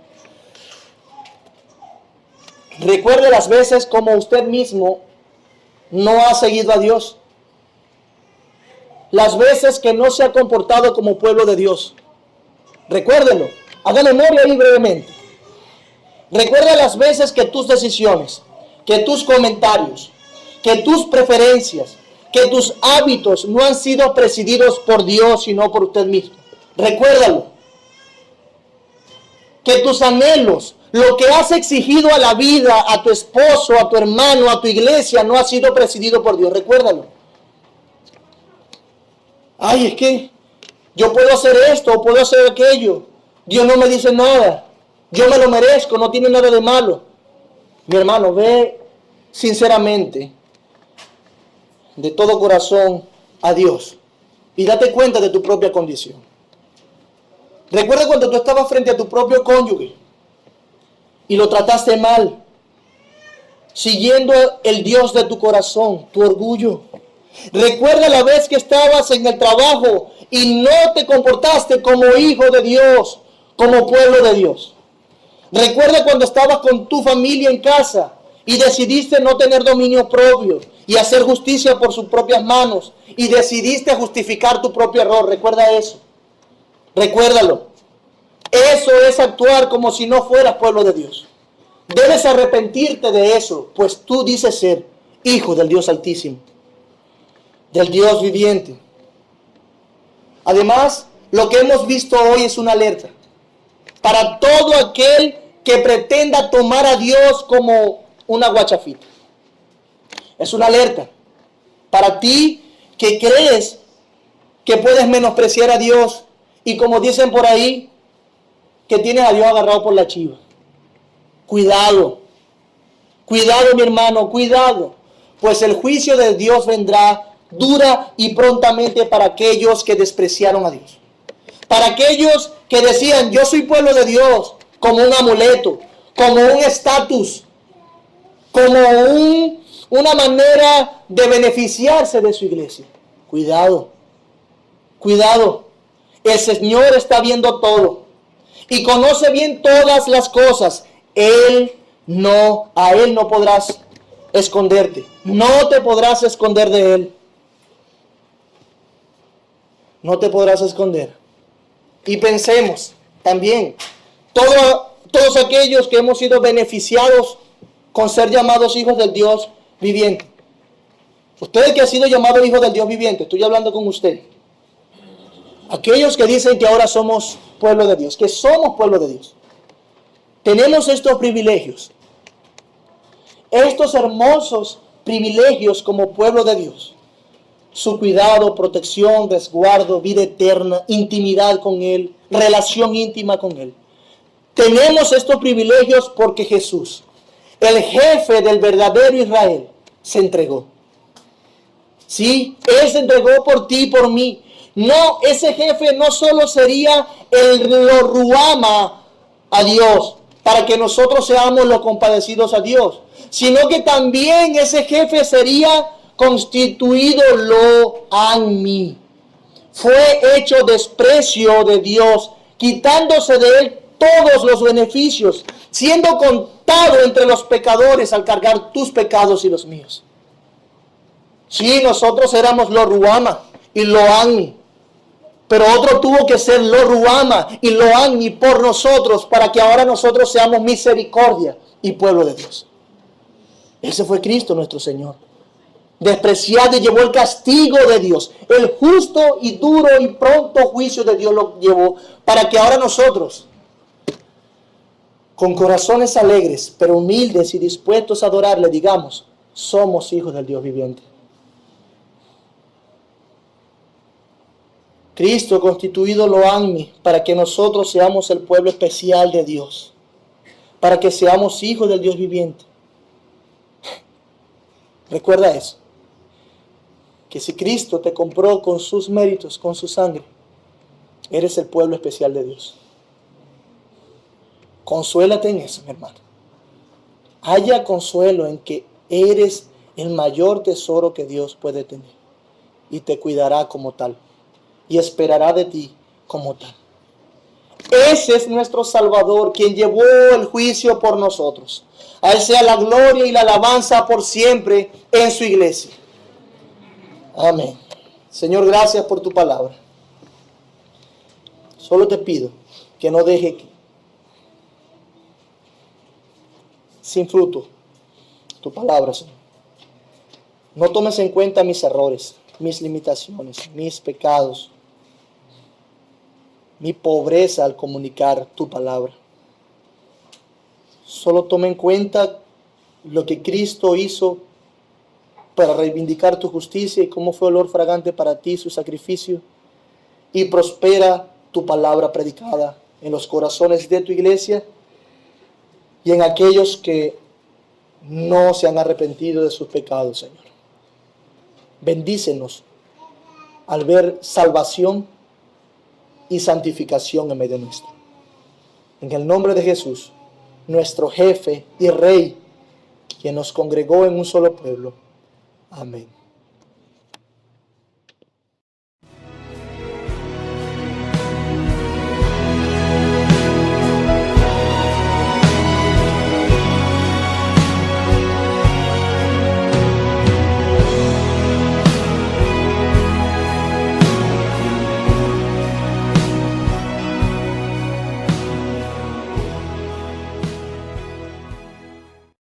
Recuerde las veces como usted mismo no ha seguido a Dios. Las veces que no se ha comportado como pueblo de Dios. Recuérdelo. Haga memoria ahí brevemente. Recuerda las veces que tus decisiones, que tus comentarios, que tus preferencias, que tus hábitos no han sido presididos por Dios, sino por usted mismo. Recuérdalo. Que tus anhelos, lo que has exigido a la vida, a tu esposo, a tu hermano, a tu iglesia, no ha sido presidido por Dios. Recuérdalo. Ay, es que yo puedo hacer esto o puedo hacer aquello. Dios no me dice nada. Yo me lo merezco, no tiene nada de malo. Mi hermano, ve sinceramente, de todo corazón, a Dios. Y date cuenta de tu propia condición. Recuerda cuando tú estabas frente a tu propio cónyuge y lo trataste mal, siguiendo el Dios de tu corazón, tu orgullo. Recuerda la vez que estabas en el trabajo y no te comportaste como hijo de Dios, como pueblo de Dios. Recuerda cuando estabas con tu familia en casa y decidiste no tener dominio propio y hacer justicia por sus propias manos y decidiste justificar tu propio error. Recuerda eso. Recuérdalo. Eso es actuar como si no fueras pueblo de Dios. Debes arrepentirte de eso, pues tú dices ser hijo del Dios Altísimo, del Dios viviente. Además, lo que hemos visto hoy es una alerta para todo aquel que pretenda tomar a Dios como una guachafita. Es una alerta para ti que crees que puedes menospreciar a Dios y, como dicen por ahí, que tienes a Dios agarrado por la chiva. Cuidado, cuidado mi hermano, cuidado, pues el juicio de Dios vendrá dura y prontamente para aquellos que despreciaron a Dios. Para aquellos que decían, yo soy pueblo de Dios, como un amuleto, como un estatus, como una manera de beneficiarse de su iglesia. Cuidado, cuidado, el Señor está viendo todo y conoce bien todas las cosas. A Él no podrás esconderte. No te podrás esconder de Él. No te podrás esconder. Y pensemos también, todos aquellos que hemos sido beneficiados con ser llamados hijos del Dios viviente. Usted que ha sido llamado hijo del Dios viviente, estoy hablando con usted. Aquellos que dicen que ahora somos pueblo de Dios, que somos pueblo de Dios. Tenemos estos privilegios. Estos hermosos privilegios como pueblo de Dios. Su cuidado, protección, resguardo, vida eterna, intimidad con Él, relación íntima con Él. Tenemos estos privilegios porque Jesús, el jefe del verdadero Israel, se entregó. Sí, Él se entregó por ti y por mí. No, ese jefe no solo sería lo ruama a Dios, para que nosotros seamos los compadecidos a Dios, sino que también ese jefe sería constituido lo anmi. Fue hecho desprecio de Dios, quitándose de Él todos los beneficios, siendo contado entre los pecadores al cargar tus pecados y los míos. Sí, nosotros éramos lo ruama y lo anmi, pero otro tuvo que ser lo ruama y lo anmi por nosotros, para que ahora nosotros seamos misericordia y pueblo de Dios. Ese fue Cristo nuestro Señor. Despreciado y llevó el castigo de Dios. El justo y duro y pronto juicio de Dios lo llevó, para que ahora nosotros, con corazones alegres, pero humildes y dispuestos a adorarle, digamos, somos hijos del Dios viviente. Cristo constituido lo anmi, para que nosotros seamos el pueblo especial de Dios, para que seamos hijos del Dios viviente. Recuerda eso, que si Cristo te compró con sus méritos, con su sangre, eres el pueblo especial de Dios. Consuélate en eso, mi hermano. Haya consuelo en que eres el mayor tesoro que Dios puede tener, y te cuidará como tal, y esperará de ti como tal. Ese es nuestro Salvador, quien llevó el juicio por nosotros. A Él sea la gloria y la alabanza por siempre en su iglesia. Amén. Señor, gracias por tu palabra. Solo te pido que no deje sin fruto tu palabra, Señor. No tomes en cuenta mis errores, mis limitaciones, mis pecados, mi pobreza al comunicar tu palabra. Solo toma en cuenta lo que Cristo hizo para reivindicar tu justicia y cómo fue olor fragante para ti su sacrificio, y prospera tu palabra predicada en los corazones de tu iglesia y en aquellos que no se han arrepentido de sus pecados, Señor. Bendícenos al ver salvación y santificación en medio nuestro. En el nombre de Jesús, nuestro jefe y rey, quien nos congregó en un solo pueblo. Amén.